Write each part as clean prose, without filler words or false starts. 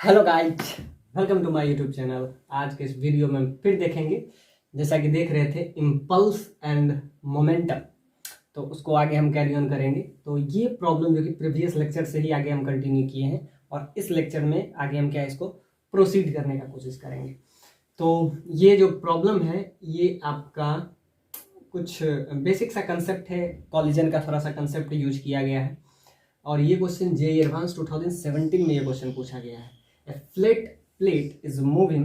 Hello guys, welcome to my YouTube channel. आज के इस वीडियो में हम फिर देखेंगे, जैसा कि देख रहे थे, इम्पल्स एंड मोमेंटम। तो उसको आगे हम कैरी ऑन करेंगे। तो ये प्रॉब्लम जो कि प्रीवियस लेक्चर से ही आगे हम कंटिन्यू किए हैं और इस लेक्चर में आगे हम क्या इसको प्रोसीड करने का कोशिश करेंगे। तो ये जो प्रॉब्लम है ये आपका कुछ बेसिक सा कंसेप्ट है, कॉलिजन का थोड़ा सा कंसेप्ट यूज किया गया है और ये क्वेश्चन जेईई एडवांस 2017 में ये क्वेश्चन पूछा गया है। A flat plate is moving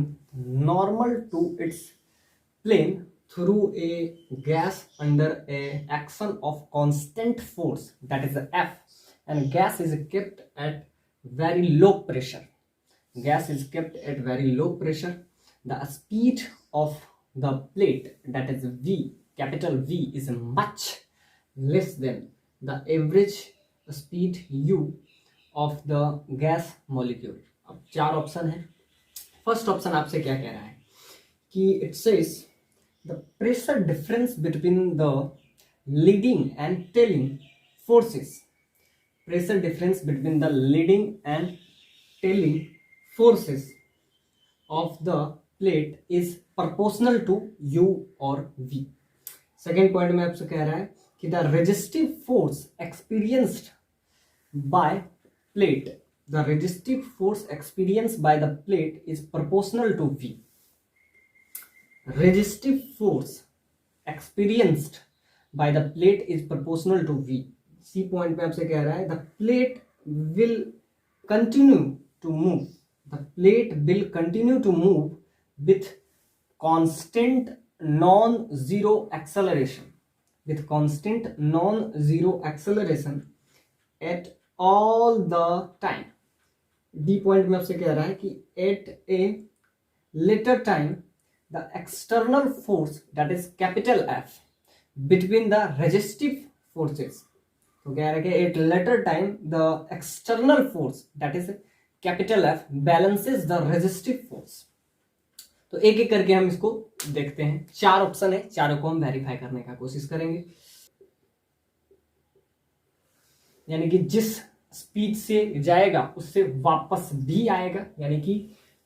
normal to its plane through a gas under a action of constant force, that is F, and gas is kept at very low pressure. Gas is kept at very low pressure. The speed of the plate, that is V, capital V, is much less than the average speed U of the gas molecule. अब चार option है। First option आपसे क्या कह रहा है कि it says the pressure difference between the leading and trailing forces. Pressure difference between the leading and trailing forces of the plate is proportional to u और वी। सेकेंड पॉइंट में आपसे कह रहा है कि the resistive force experienced by plate, the resistive force experienced by the plate is proportional to V. Resistive force experienced by the plate is proportional to V. C point पे आपसे कह रहा है the plate will continue to move. The plate will continue to move with constant non-zero acceleration. With constant non-zero acceleration at all the time. D point में आपसे कह रहा है कि at a later time the external force, that is capital F, between the resistive forces. तो कह रहा है कि at later time the external force, that is capital F, balances the resistive force. तो एक एक करके हम इसको देखते हैं। चार ऑप्शन है, चारों को हम वेरीफाई करने का कोशिश करेंगे। यानी कि जिस स्पीड से जाएगा उससे वापस भी आएगा, यानी कि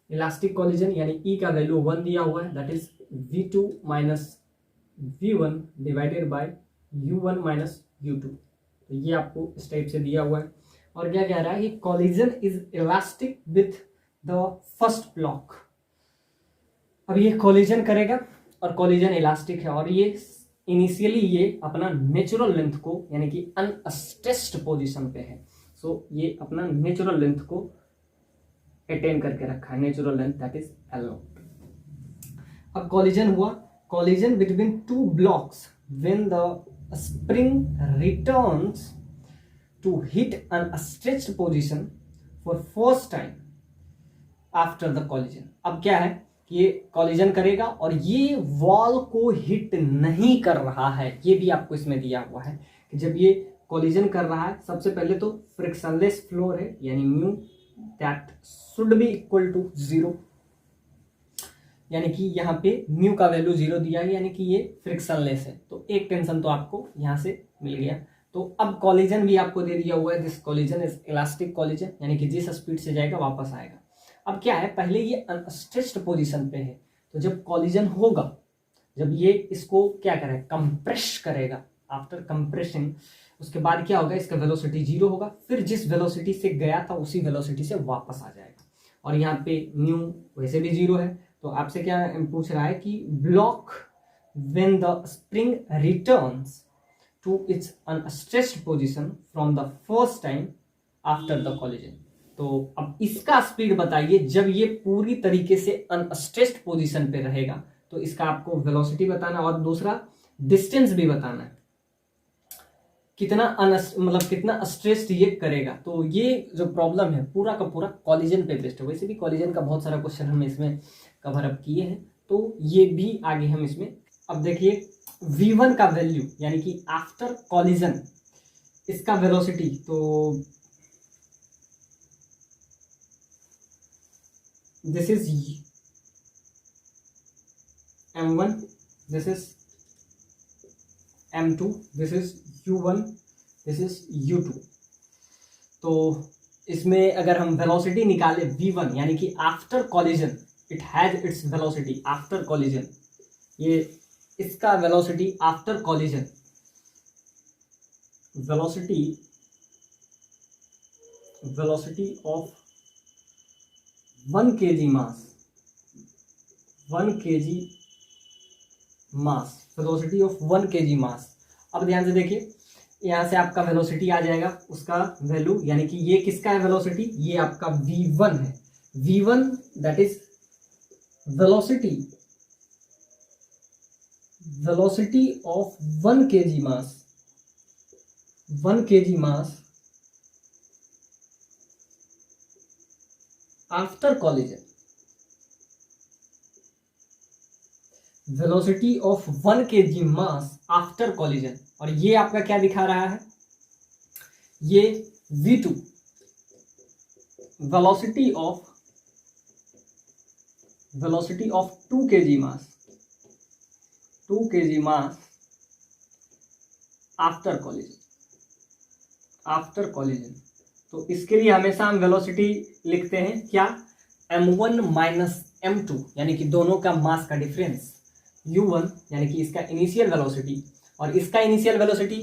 इलास्टिक कॉलिजन, यानी ई का वैल्यू 1 दिया हुआ है, that is v2 minus v1 divided by u1 minus u2। तो ये आपको इस टाइप से दिया हुआ है। और क्या कह रहा है कि collision is elastic with the first block. अब ये कॉलिजन करेगा और कॉलिजन इलास्टिक है और ये इनिशियली ये अपना नेचुरल लेंथ को, यानी कि अनस्ट्रेस्ड पोजीशन पे है। सो ये अपना नेचुरल लेंथ को अटेन करके रखा है, natural length that is L0। अब कॉलिजन हुआ, collision between two blocks when the spring returns to hit an stretched position for first time after the collision. अब क्या है कि ये कॉलिजन करेगा और ये वॉल को हिट नहीं कर रहा है। ये भी आपको इसमें दिया हुआ है कि जब ये कॉलिजन कर रहा है, सबसे पहले तो फ्रिक्शनलेस फ्लोर है, यानी mu that should be equal to 0, यानी कि यहाँ पे म्यू का वैल्यू 0 दिया है, यानी कि ये फ्रिक्शनलेस है। तो एक टेंशन तो आपको यहाँ से मिल गया। तो अब कॉलिजन भी आपको दे दिया हुआ है, this collision is elastic collision, यानी कि जिस स्पीड से जाएगा वापस आएगा। अब क्या है, पहले ये अनस्ट्रेच्ड पोजीशन पे है, तो जब कॉलिजन होगा, जब ये इसको क्या करेगा, कंप्रेस करेगा, आफ्टर कंप्रेशन उसके बाद क्या होगा, इसका वेलोसिटी 0 होगा, फिर जिस वेलोसिटी से गया था उसी वेलोसिटी से वापस आ जाएगा। और यहाँ पे म्यू वैसे भी 0 है। तो आपसे क्या पूछ रहा है कि block when the spring returns to its unstretched position from the first time after the collision. तो अब इसका स्पीड बताइए जब ये पूरी तरीके से अनस्ट्रेच्ड पोजीशन पे रहेगा। तो इसका आपको वेलोसिटी बताना और दूसरा डिस्टेंस भी बताना है, कितना मतलब कितना स्ट्रेस्ड ये करेगा। तो ये जो प्रॉब्लम है पूरा का पूरा कॉलिजन पे बेस्ड है। वैसे भी कॉलिजन का बहुत सारा क्वेश्चन हम इसमें कवर अप किए हैं, तो ये भी आगे हम इसमें। अब देखिए v1 का वैल्यू, यानी कि आफ्टर कॉलिजन इसका वेलोसिटी, तो this is m1, this is m2, this is u1, this is u2। तो इसमें अगर हम वेलोसिटी निकाले v1 यानी कि after collision it has its velocity after collision, ये इसका velocity after collision, velocity of 1 kg mass, 1 kg mass, velocity of 1 kg मास। अब ध्यान से देखिए, यहां से आपका वेलोसिटी आ जाएगा उसका वैल्यू, यानी कि ये किसका है वेलोसिटी, ये आपका v1 है। v1 that is velocity of 1 kg mass, 1 kg mass after collision, velocity of 1 kg mass after collision. और ये आपका क्या दिखा रहा है, ये v2 velocity of 2 kg mass, 2 kg mass after collision. तो इसके लिए हमेशा हम वेलोसिटी लिखते हैं क्या, m1 माइनस m2, यानी कि दोनों का मास का डिफरेंस, u1 यानी कि इसका इनिशियल वेलोसिटी और इसका initial velocity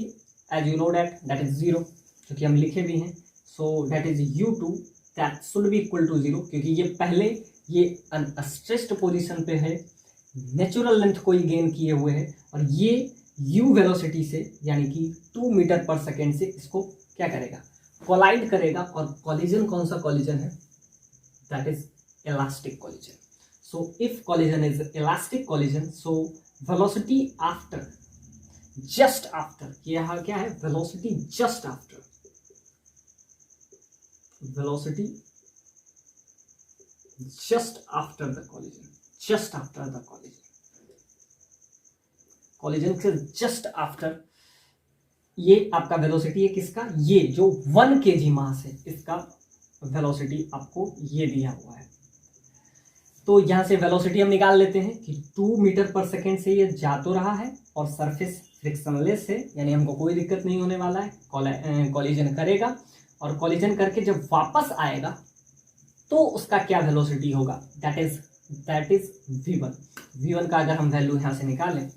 as you know that is 0, क्योंकि हम लिखे भी हैं। So that is u2 that should be equal to 0, क्योंकि ये पहले ये अनस्ट्रेस्ड पोजीशन पे है, नेचुरल लेंथ को ही गेन किए हुए है, और ये u वेलोसिटी से यानी कि 2 मीटर पर सेकेंड से इसको क्या करेगा, कोलाइड करेगा। और कॉलिजन कौन सा कॉलिजन है, that is elastic collision. So if collision is elastic collision, so velocity after, just after, यहां क्या है, velocity just after, velocity just after the collision, just after the collision से जस्ट आफ्टर, ये आपका velocity है किसका, ये जो 1 kg मास है इसका वेलोसिटी आपको ये दिया हुआ है। तो यहां से वेलोसिटी हम निकाल लेते हैं कि 2 मीटर पर सेकेंड से ये जा तो रहा है और सरफेस फ्रिक्शनलेस है, यानी हमको कोई दिक्कत नहीं होने वाला है, कॉलिजन करेगा और कॉलिजन करके जब वापस आएगा तो उसका क्या वेलोसिटी होगा, दैट इज v1। v1 का अगर हम वैल्यू यहां से निकालें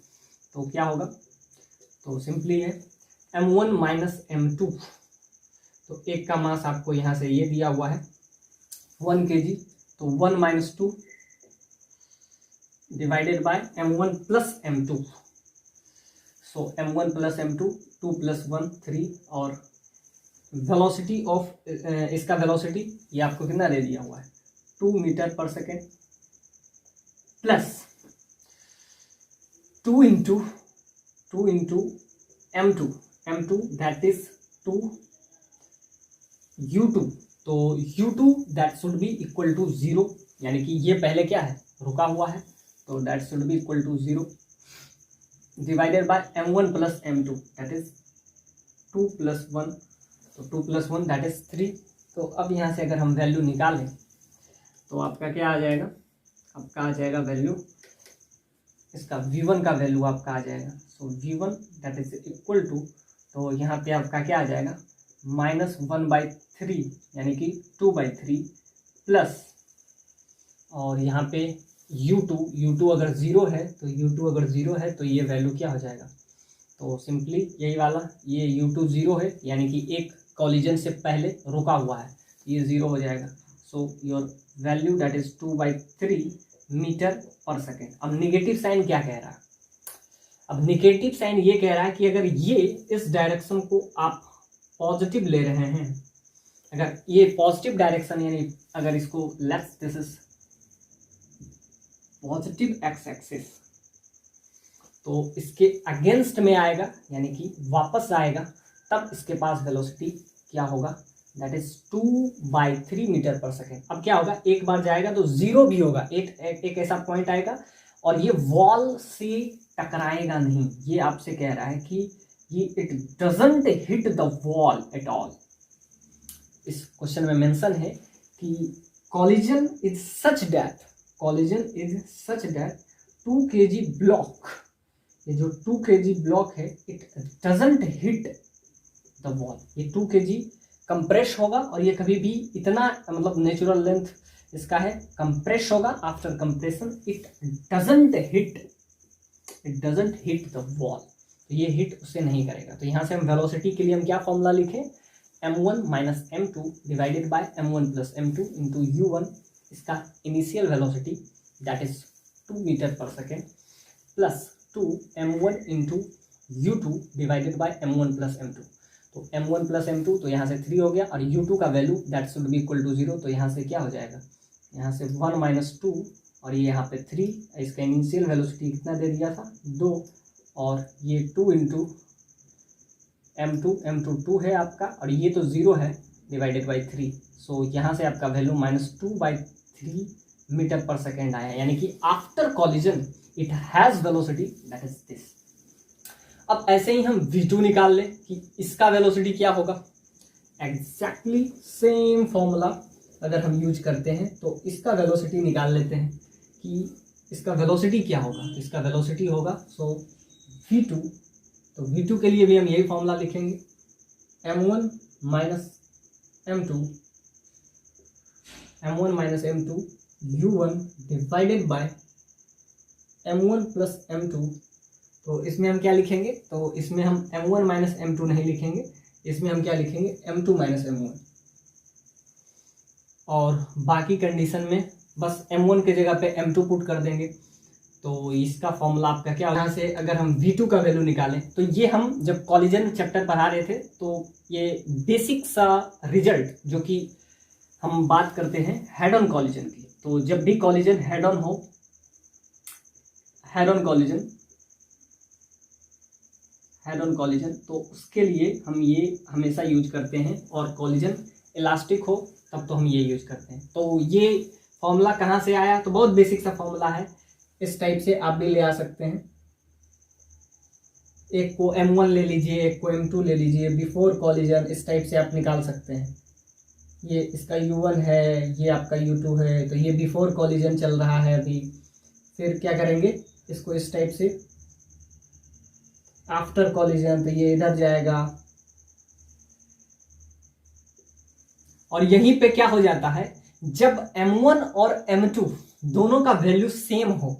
तो क्या होगा, तो सिंपली है m1 माइनस m2, तो एक का मास आपको यहां से ये दिया हुआ है 1 kg, तो 1 minus 2 divided by m1 plus m2, so m1 plus m2, 2 plus 1 3, और वेलोसिटी ऑफ इसका वेलोसिटी ये आपको कितना दे दिया हुआ है 2 metre per second plus 2 into m2 that is 2 u2, तो u2 that should be equal to 0, यानी कि ये पहले क्या है, रुका हुआ है, तो that should be equal to 0 divided by m1 plus m2 that is 2 plus 1, तो 2 प्लस 1 दैट इज 3। तो अब यहाँ से अगर हम वैल्यू निकालें तो आपका क्या आ जाएगा, आपका आ जाएगा वैल्यू, इसका v1 का वैल्यू आपका आ जाएगा, so v1 that is equal to, तो यहाँ पे आपका क्या आ जाएगा -1/3 यानी कि 2/3 प्लस, और यहाँ पे u2 अगर 0 है तो ये वैल्यू क्या हो जाएगा, तो सिंपली यही वाला, ये u2 0 है यानी कि एक कॉलिजन से पहले रुका हुआ है, ये 0 हो जाएगा। So your value that is 2/3 metre per second. अब निगेटिव साइन क्या कह रहा है, अब निगेटिव साइन ये कह रहा है कि अगर ये इस डायरेक्शन को आप पॉजिटिव ले रहे हैं, अगर ये पॉजिटिव डायरेक्शन यानी अगर इसको let's this is positive x axis, तो इसके अगेंस्ट में आएगा यानी कि वापस आएगा, तब इसके पास वेलोसिटी क्या होगा, that is 2/3 metre per second. अब क्या होगा, एक बार जाएगा तो 0 भी होगा, एक ऐसा पॉइंट आएगा और ये वॉल से टकराएगा नहीं, ये आपसे कह रहा है कि ये it doesn't hit the wall at all. इस क्वेश्चन में मेंशन है कि collision is such that 2 kg block, ये जो 2 kg ब्लॉक है it doesn't hit the wall, ये 2 kg कंप्रेस होगा और ये कभी भी इतना मतलब नेचुरल लेंथ इसका है कंप्रेस होगा। After compression it doesn't hit the wall, तो ये हिट उसे नहीं करेगा। तो यहाँ से हम वेलोसिटी के लिए हम क्या फॉर्मूला लिखें, m1 minus m2 divided by m1 plus m2 into u1, इसका initial velocity that is 2 metre per second plus 2m1 into u2 divided by m1 plus m2। तो m1 प्लस m2 तो यहाँ से 3 हो गया और u2 का value that should be equal to 0, तो यहाँ से क्या हो जाएगा, यहाँ से 1 माइनस 2 और ये यहाँ पे 3, इसका इनिशियल वेलोसिटी कितना दे दिया था 2, और ये 2 इंटू m2 2 है आपका और ये तो 0 है डिवाइडेड बाई 3, सो यहाँ से आपका वैल्यू -2/3 मीटर पर सेकेंड आया, यानी कि after collision it has velocity that is this. अब ऐसे ही हम v2 निकाल लें कि इसका वेलोसिटी क्या होगा। एग्जैक्टली सेम फॉर्मूला अगर हम यूज करते हैं तो इसका वेलोसिटी निकाल लेते हैं कि इसका वेलोसिटी क्या होगा। इसका वेलोसिटी होगा सो v2, तो v2 के लिए भी हम यही फॉर्मूला लिखेंगे, m1 minus m2 u1 divided by m1 plus m2। तो इसमें हम क्या लिखेंगे, तो इसमें हम m1 माइनस m2 नहीं लिखेंगे, इसमें हम क्या लिखेंगे m2 माइनस m1, और बाकी कंडीशन में बस m1 के जगह पे m2 पुट कर देंगे। तो इसका फॉर्मूला आपका क्या होगा, यहाँ से अगर हम v2 का वैल्यू निकालें तो ये हम जब कॉलिजन चैप्टर पढ़ा रहे थे तो ये बेसिक सा रिजल्ट जो कि हम बात करते हैं हेड ऑन कॉलिजन की। तो जब भी कॉलिजन हेड ऑन हो, हेड ऑन कॉलिजन तो उसके लिए हम ये हमेशा यूज करते हैं, और कॉलिजन इलास्टिक हो तब तो हम ये यूज करते हैं। तो ये फॉर्मूला कहाँ से आया, तो बहुत बेसिक सा फॉर्मूला है, इस टाइप से आप भी ले आ सकते हैं। एक को m1 ले लीजिए, एक को m2 ले लीजिए, बिफोर कॉलिजन इस टाइप से आप निकाल सकते हैं। ये इसका u1 है, ये आपका u2 है, तो ये बिफोर कॉलिजन चल रहा है अभी। फिर क्या करेंगे, इसको इस टाइप से आफ्टर कॉलिजन, तो ये इधर जाएगा, और यहीं पे क्या हो जाता है, जब m1 और m2 दोनों का वैल्यू सेम हो,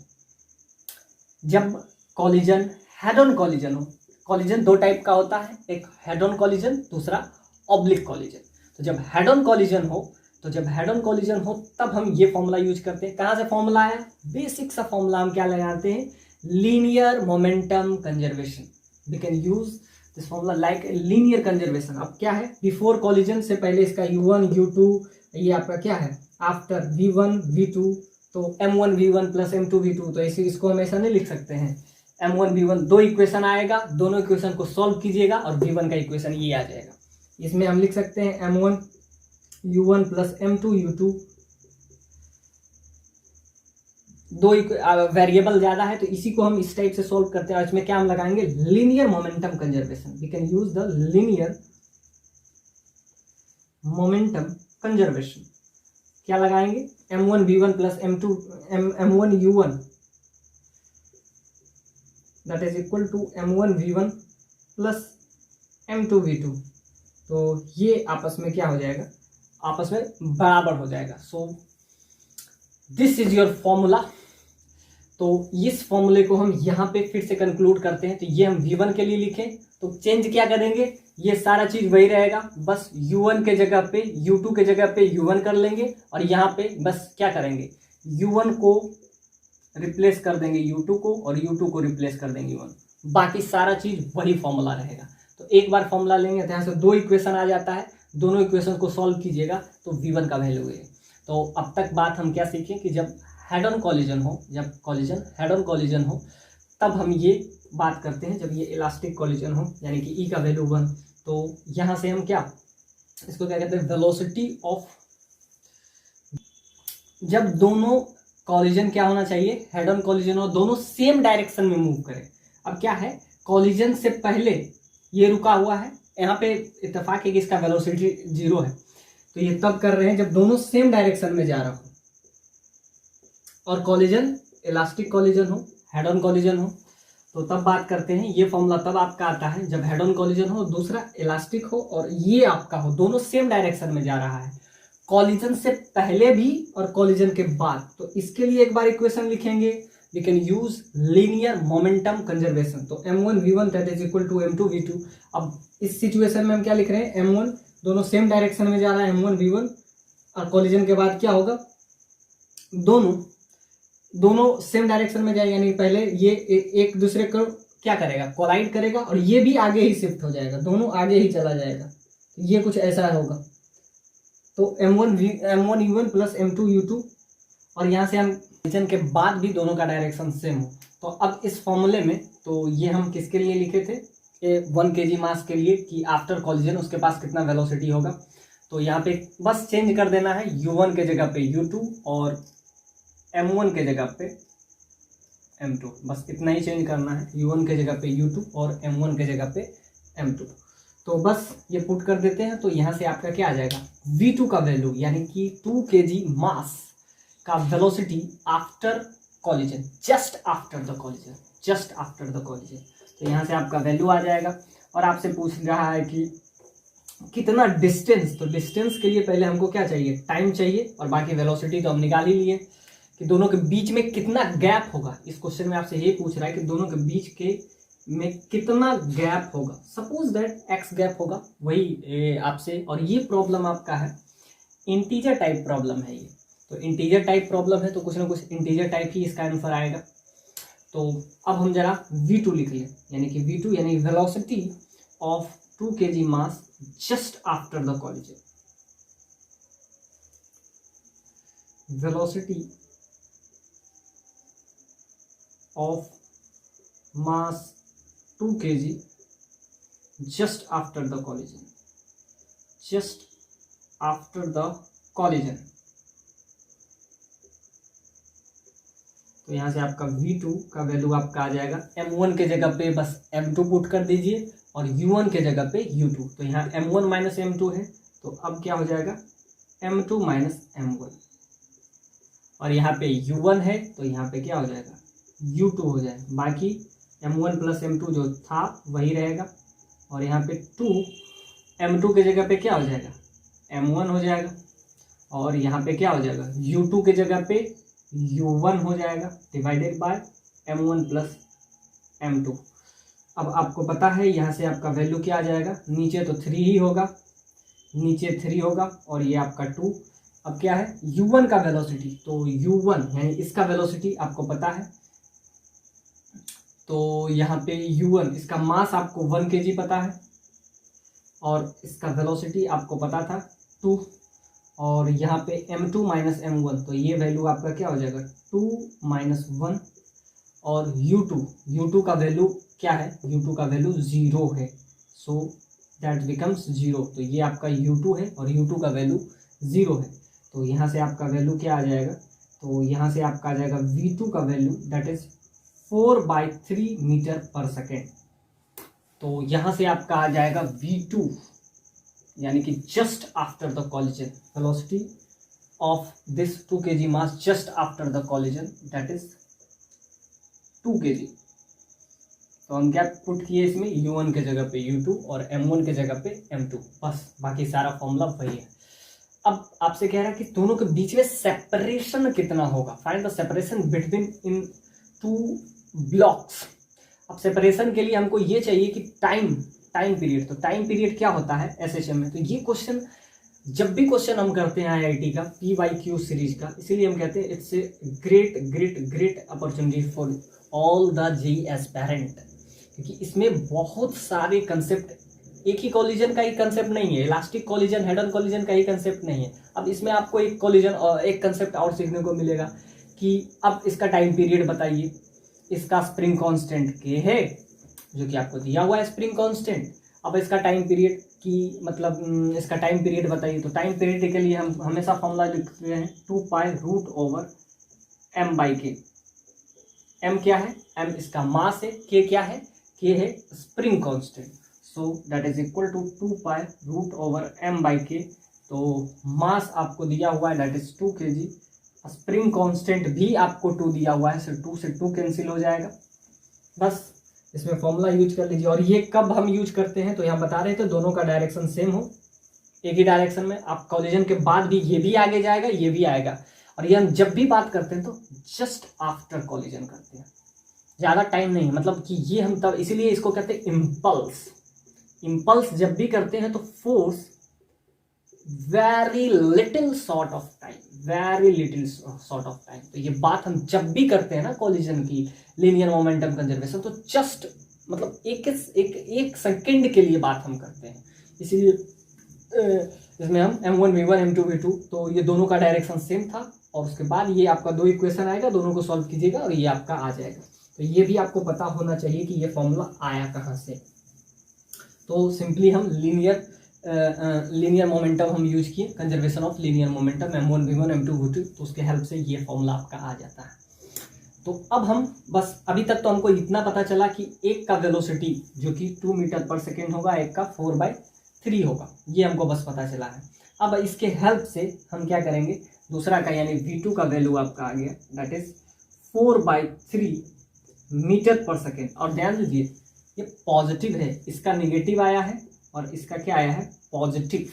जब कॉलिजन हेड ऑन कॉलिजन हो। कॉलिजन दो टाइप का होता है, एक हेड ऑन कॉलिजन, दूसरा ऑब्लिक कॉलिजन। तो जब हेड ऑन कॉलिजन हो तब हम ये फॉर्मूला यूज करते हैं। कहाँ से फॉर्मूला आया, बेसिक सा फॉर्मूला हम क्या लगाते हैं, linear momentum conservation. We can use this formula like linear conservation. अब क्या है, बिफोर कॉलिजन से पहले इसका u1 u2, ये आपका क्या है आफ्टर v1 v2, तो m1 v1 plus m2 v2, तो इसे इसको हम ऐसा नहीं लिख सकते हैं, m1 v1 दो इक्वेशन आएगा, दोनों इक्वेशन को सॉल्व कीजिएगा और v1 का इक्वेशन ये आ जाएगा। इसमें हम लिख सकते हैं m1 u1 plus m2 u2, दो वेरिएबल ज्यादा है तो इसी को हम इस टाइप से सॉल्व करते हैं, और इसमें क्या हम लगाएंगे, linear momentum conservation. We can use the linear momentum conservation. क्या लगाएंगे, m1 v1 plus m1 u1 that is equal to m1 v1 plus m2 v2, तो ये आपस में क्या हो जाएगा, आपस में बराबर हो जाएगा। So this is your formula. तो इस फॉर्मूले को हम यहाँ पे फिर से कंक्लूड करते हैं। तो ये हम v1 के लिए लिखें तो चेंज क्या करेंगे, ये सारा चीज वही रहेगा, बस u1 के जगह पे u2 के जगह पे u1 कर लेंगे, और यहाँ पे बस क्या करेंगे, u1 को रिप्लेस कर देंगे u2 को, और u2 को रिप्लेस कर देंगे u1, बाकी सारा चीज वही फॉर्मूला रहेगा। तो एक बार फॉर्मूला लेंगे तो यहाँ से दो इक्वेशन आ जाता है, दोनों इक्वेशन को सॉल्व कीजिएगा तो v1 का वैल्यू है। तो अब तक बात हम क्या सीखें कि जब हेड ऑन कॉलिजन हो, जब कॉलिजन हेड ऑन कॉलिजन हो तब हम ये बात करते हैं, जब ये इलास्टिक कॉलिजन हो यानी कि ई का वैल्यू 1, तो यहाँ से हम क्या इसको क्या कहते हैं, वेलोसिटी ऑफ, जब दोनों कॉलिजन क्या होना चाहिए, हेड ऑन कॉलिजन हो, दोनों सेम डायरेक्शन में मूव करें। अब क्या है, कॉलिजन से पहले ये रुका हुआ है, यहाँ पे इत्तेफाक है कि इसका वेलोसिटी 0 है, तो ये तब कर रहे हैं जब दोनों सेम डायरेक्शन में जा रहा हो, और कॉलिजन इलास्टिक कॉलिजन हो, हेड ऑन कॉलिजन हो। तो तब बात करते हैं, ये फॉर्मूला तब आपका आता है जब हेड ऑन कॉलिजन हो, दूसरा इलास्टिक हो और ये आपका हो, दोनों सेम डायरेक्शन में जा रहा है, कॉलिजन से पहले भी और कॉलिजन के बाद। तो इसके लिए एक बार इक्वेशन लिखेंगे, we can use linear momentum conservation. तो m1v1 that is equal to m2v2। अब इस सिचुएशन में हम क्या लिख रहे हैं, m1 दोनों सेम डायरेक्शन में जा रहा है, m1v1, और कॉलिजन के बाद क्या होगा, दोनों सेम डायरेक्शन में जाएगा, यानी पहले ये एक दूसरे को क्या करेगा, कोलाइड करेगा, और ये भी आगे ही शिफ्ट हो जाएगा, दोनों आगे ही चला जाएगा। ये कुछ ऐसा होगा। तो m1u1 प्लस m2u2, और यहाँ से हम कॉलिजन के बाद भी दोनों का डायरेक्शन सेम हो। तो अब इस फॉर्मूले में, तो ये हम किसके लिए लिखे थे, 1 kg मास के लिए, कि आफ्टर कॉलिजन उसके पास कितना वेलोसिटी होगा। तो यहाँ पे बस चेंज कर देना है, u1 के जगह पे u2 और m1 के जगह पे m2, बस इतना ही चेंज करना है, u1 के जगह पे u2 और m1 के जगह पे m2। तो बस ये पुट कर देते हैं। तो यहाँ से आपका क्या आ जाएगा, v2 का वैल्यू यानी कि 2 kg मास का velocity after collision, just after the collision. तो यहाँ से आपका वैल्यू आ जाएगा। और आपसे पूछ रहा है कि कितना डिस्टेंस, तो डिस्टेंस के लिए पहले हमको क्या चाहिए, टाइम चाहिए, और बाकी वेलोसिटी तो हम निकाल ही लिए कि दोनों के बीच में कितना गैप होगा। इस क्वेश्चन में आपसे ये पूछ रहा है कि दोनों के बीच में कितना गैप होगा। सपोज दैट x गैप होगा, वही आपसे, और ये प्रॉब्लम आपका है इंटीजर टाइप प्रॉब्लम है ये। तो इंटीजर टाइप प्रॉब्लम है तो कुछ ना कुछ इंटीजर टाइप ही इसका आंसर आएगा। तो अब हम जरा v2 लिख लें, यानी कि v2 यानी velocity of 2 kg mass just after the collision. Velocity of mass 2 kg just after the collision। तो यहां से आपका v2 का वैल्यू आपका आ जाएगा, m1 के जगह पे बस m2 पुट कर दीजिए और u1 के जगह पे u2। तो यहाँ m1 माइनस m2 है, तो अब क्या हो जाएगा, m2 माइनस m1, और यहाँ पे u1 है तो यहाँ पे क्या हो जाएगा, u2 हो जाएगा। बाकी m1 प्लस m2 जो था वही रहेगा, और यहाँ पे 2 m2 के जगह पे क्या हो जाएगा, m1 हो जाएगा, और यहाँ पे क्या हो जाएगा, u2 के जगह पे u1 हो जाएगा, divided by m1 plus m2। अब आपको पता है यहाँ से आपका वैल्यू क्या आ जाएगा, नीचे तो 3 ही होगा, नीचे 3 होगा, और ये आपका 2। अब क्या है, u1 का वेलोसिटी, तो u1 यानी इसका वेलोसिटी आपको पता है, तो यहाँ पे u1 इसका मास आपको 1 kg पता है, और इसका वेलोसिटी आपको पता था 2, और यहाँ पे m2 माइनस m1, तो ये वैल्यू आपका क्या हो जाएगा, 2 माइनस 1, और u2 का वैल्यू क्या है, u2 का वैल्यू 0 है, सो दैट बिकम्स 0। तो ये आपका u2 है और u2 का वैल्यू 0 है। तो यहाँ से आपका वैल्यू क्या आ जाएगा, तो यहाँ से आपका आ जाएगा v2 का value that is 4/3 metre per second. तो यहाँ से आपका आ जाएगा v2 यानी कि just after the collision, velocity of this 2 kg mass just after the collision that is 2 kg। तो हम क्या पुट किए इसमें, u1 के जगह पे u2 और m1 के जगह पे m2, बस बाकी सारा फॉर्मूला वही है। अब आपसे कह रहा है कि दोनों के बीच में सेपरेशन कितना होगा, find the separation between in 2 blocks. अब सेपरेशन के लिए हमको ये चाहिए कि टाइम पीरियड। तो टाइम पीरियड क्या होता है एसएचएम में, तो ये क्वेश्चन जब भी क्वेश्चन हम करते हैं आईआईटी का PYQ सीरीज का, इसीलिए हम कहते हैं it's a great opportunity for all the JEE aspirant, क्योंकि इसमें बहुत सारे कंसेप्ट, एक ही कॉलिजन का ही कंसेप्ट नहीं है, elastic collision head on collision का ही कंसेप्ट नहीं है। अब इसमें आपको एक कॉलिजन और एक कंसेप्ट और सीखने को मिलेगा कि अब इसका टाइम पीरियड बताइए, इसका स्प्रिंग कांस्टेंट के है जो कि आपको दिया हुआ है स्प्रिंग कांस्टेंट। अब इसका टाइम पीरियड की मतलब इसका टाइम पीरियड बताइए, तो टाइम पीरियड के लिए हम हमेशा फॉर्मूला लिखते हैं 2π√m/k। m क्या है, m इसका मास है, k क्या है, k है spring constant, so that is equal to 2π√m/k। तो मास आपको दिया हुआ है that is 2 kg, spring constant भी आपको 2 दिया हुआ है, सो 2 से 2 कैंसिल हो जाएगा, बस इसमें फॉर्मूला यूज कर लीजिए। और ये कब हम यूज करते हैं, तो यहाँ बता रहे थे दोनों का डायरेक्शन सेम हो, एक ही डायरेक्शन में। आप कॉलिजन के बाद भी ये भी आगे जाएगा, ये भी आएगा। और ये हम जब भी बात करते हैं तो जस्ट आफ्टर कॉलिजन करते हैं, ज्यादा टाइम नहीं, मतलब कि ये हम तब, इसीलिए इसको कहते हैं इम्पल्स। इम्पल्स जब भी करते हैं तो force very little short of time, very little short of time. तो ये बात हम जब भी करते हैं ना कॉलिजन की, लीनियर मोमेंटम कंजर्वेशन, तो जस्ट मतलब एक सेकंड के लिए बात हम करते हैं। इसीलिए इसमें हम m1 v1 m2 v2, तो ये दोनों का डायरेक्शन सेम था। और उसके बाद ये आपका दो इक्वेशन आएगा, दोनों को सॉल्व कीजिएगा और ये आपका आ जाएगा। तो ये भी आपको पता होना चाहिए कि ये फॉर्मूला आया कहाँ से। तो सिंपली हम लीनियर मोमेंटम हम यूज किए, conservation of linear momentum m1 v1 m2 v2, तो उसके हेल्प से ये फॉर्मूला आपका आ जाता है। तो अब हम बस अभी तक तो हमको इतना पता चला कि एक का वेलोसिटी जो कि 2 मीटर पर सेकेंड होगा, एक का 4/3 होगा, ये हमको बस पता चला है। अब इसके हेल्प से हम क्या करेंगे, दूसरा का यानी v2 का वैल्यू आपका आ गया, that is 4/3 metre per second. और ध्यान दीजिए ये पॉजिटिव है, इसका निगेटिव आया है और इसका क्या आया है, पॉजिटिव,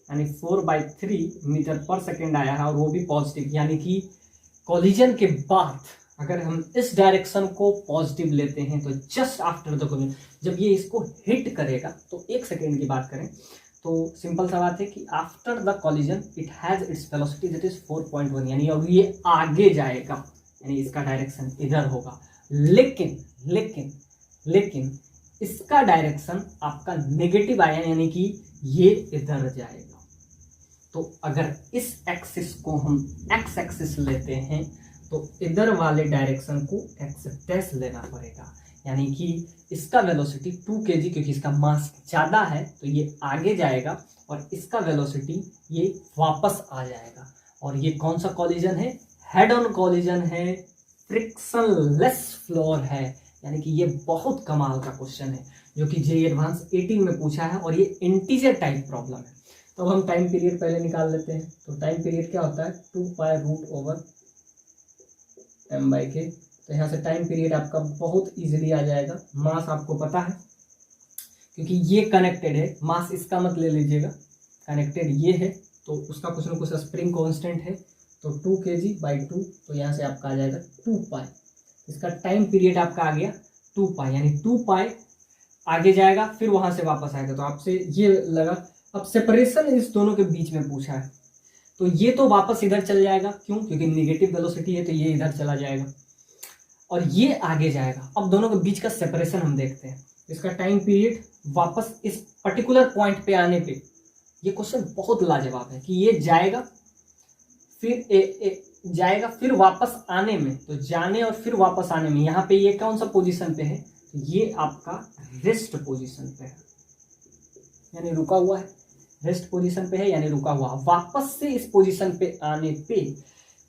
यानी 4/3 मीटर पर सेकेंड आया है और वो भी पॉजिटिव। यानी कि कॉलिजन के बाद अगर हम इस डायरेक्शन को पॉजिटिव लेते हैं तो जस्ट आफ्टर द कॉलिजन, जब ये इसको हिट करेगा, तो एक सेकेंड की बात करें तो सिंपल सा बात है कि after the collision it has its velocity that is 4.1, यानी अब ये आगे जाएगा, यानी इसका डायरेक्शन इधर होगा। लेकिन लेकिन लेकिन इसका डायरेक्शन आपका नेगेटिव आया, यानी कि ये इधर जाएगा। तो अगर इस एक्सिस को हम एक्स एक्सिस लेते हैं तो इधर वाले डायरेक्शन को एक्स डैश लेना पड़ेगा, यानी कि इसका वेलोसिटी 2 kg, क्योंकि इसका मास ज़्यादा है तो ये आगे जाएगा और इसका वेलोसिटी ये वापस आ जाएगा। और ये कौन सा कॉलिजन है, हेड ऑन कॉलिजन है, फ्रिक्शनलेस फ्लोर है। यानी कि ये बहुत कमाल का क्वेश्चन है जो कि जेईई एडवांस 18 में पूछा है और ये इंटीजर टाइप प्रॉब्लम है। तो हम टाइम पीरियड पहले निकाल लेते हैं। तो टाइम पीरियड क्या होता है, 2π√m/k। तो यहाँ से टाइम पीरियड आपका बहुत इजीली आ जाएगा। मास आपको पता है क्योंकि ये कनेक्टेड है, मास इसका मत ले लीजिएगा, कनेक्टेड ये है तो उसका कुछ ना कुछ स्प्रिंग कांस्टेंट है, तो 2 kg/2, तो यहाँ से आपका आ जाएगा 2π। इसका टाइम पीरियड आपका आ गया 2π, यानी 2π आगे जाएगा फिर वहां से वापस आएगा। तो आपसे ये लगा, अब सेपरेशन इस दोनों के बीच में पूछा है, तो ये तो वापस इधर चल जाएगा, क्यों, क्योंकि निगेटिव वेलोसिटी है तो ये इधर चला जाएगा और ये आगे जाएगा। अब दोनों के बीच का सेपरेशन हम देखते हैं। इसका टाइम पीरियड वापस इस पर्टिकुलर पॉइंट पे आने पे, ये क्वेश्चन बहुत लाजवाब है कि ये जाएगा फिर जाएगा फिर वापस आने में, तो जाने और फिर वापस आने में यहाँ पे ये कौन सा पोजीशन पे है, तो ये आपका रेस्ट पोजीशन पे है, यानी रुका हुआ है, रेस्ट पोजीशन पे है यानी रुका हुआ। वापस से इस पोजीशन पे आने पे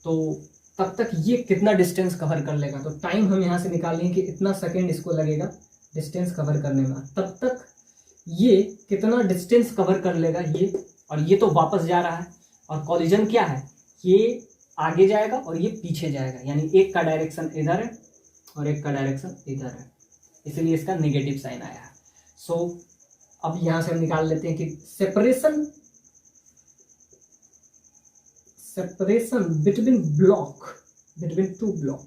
तो तब तक ये कितना डिस्टेंस कवर कर लेगा, तो टाइम हम यहाँ से निकालेंगे कि इतना सेकेंड इसको लगेगा डिस्टेंस कवर करने में। तब तक ये कितना डिस्टेंस कवर कर लेगा ये, और ये तो वापस जा रहा है और कॉलिजन क्या है, ये आगे जाएगा और ये पीछे जाएगा, यानी एक का डायरेक्शन इधर है और एक का डायरेक्शन इधर है, इसलिए इसका नेगेटिव साइन आया है। सो अब यहां से हम निकाल लेते हैं कि सेपरेशन बिटवीन टू ब्लॉक,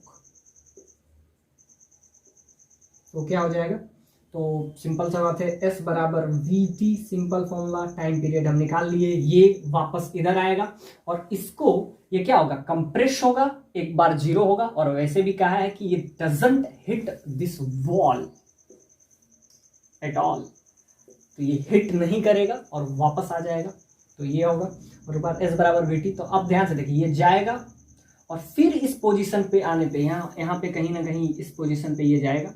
तो क्या हो जाएगा, तो सिंपल सा बात है, S बराबर VT, simple formula, time period हम निकाल लिए, ये वापस इधर आएगा और इसको ये क्या होगा, कंप्रेस होगा, एक बार 0 होगा। और वैसे भी कहा है कि ये doesn't hit this wall at all, तो ये हिट नहीं करेगा और वापस आ जाएगा, तो ये होगा। और बाद S बराबर VT, तो अब ध्यान से देखिए, ये जाएगा और फिर इस पोजीशन पे आने पे यहाँ पे कहीं ना कहीं इस पोजीशन पे ये जाएगा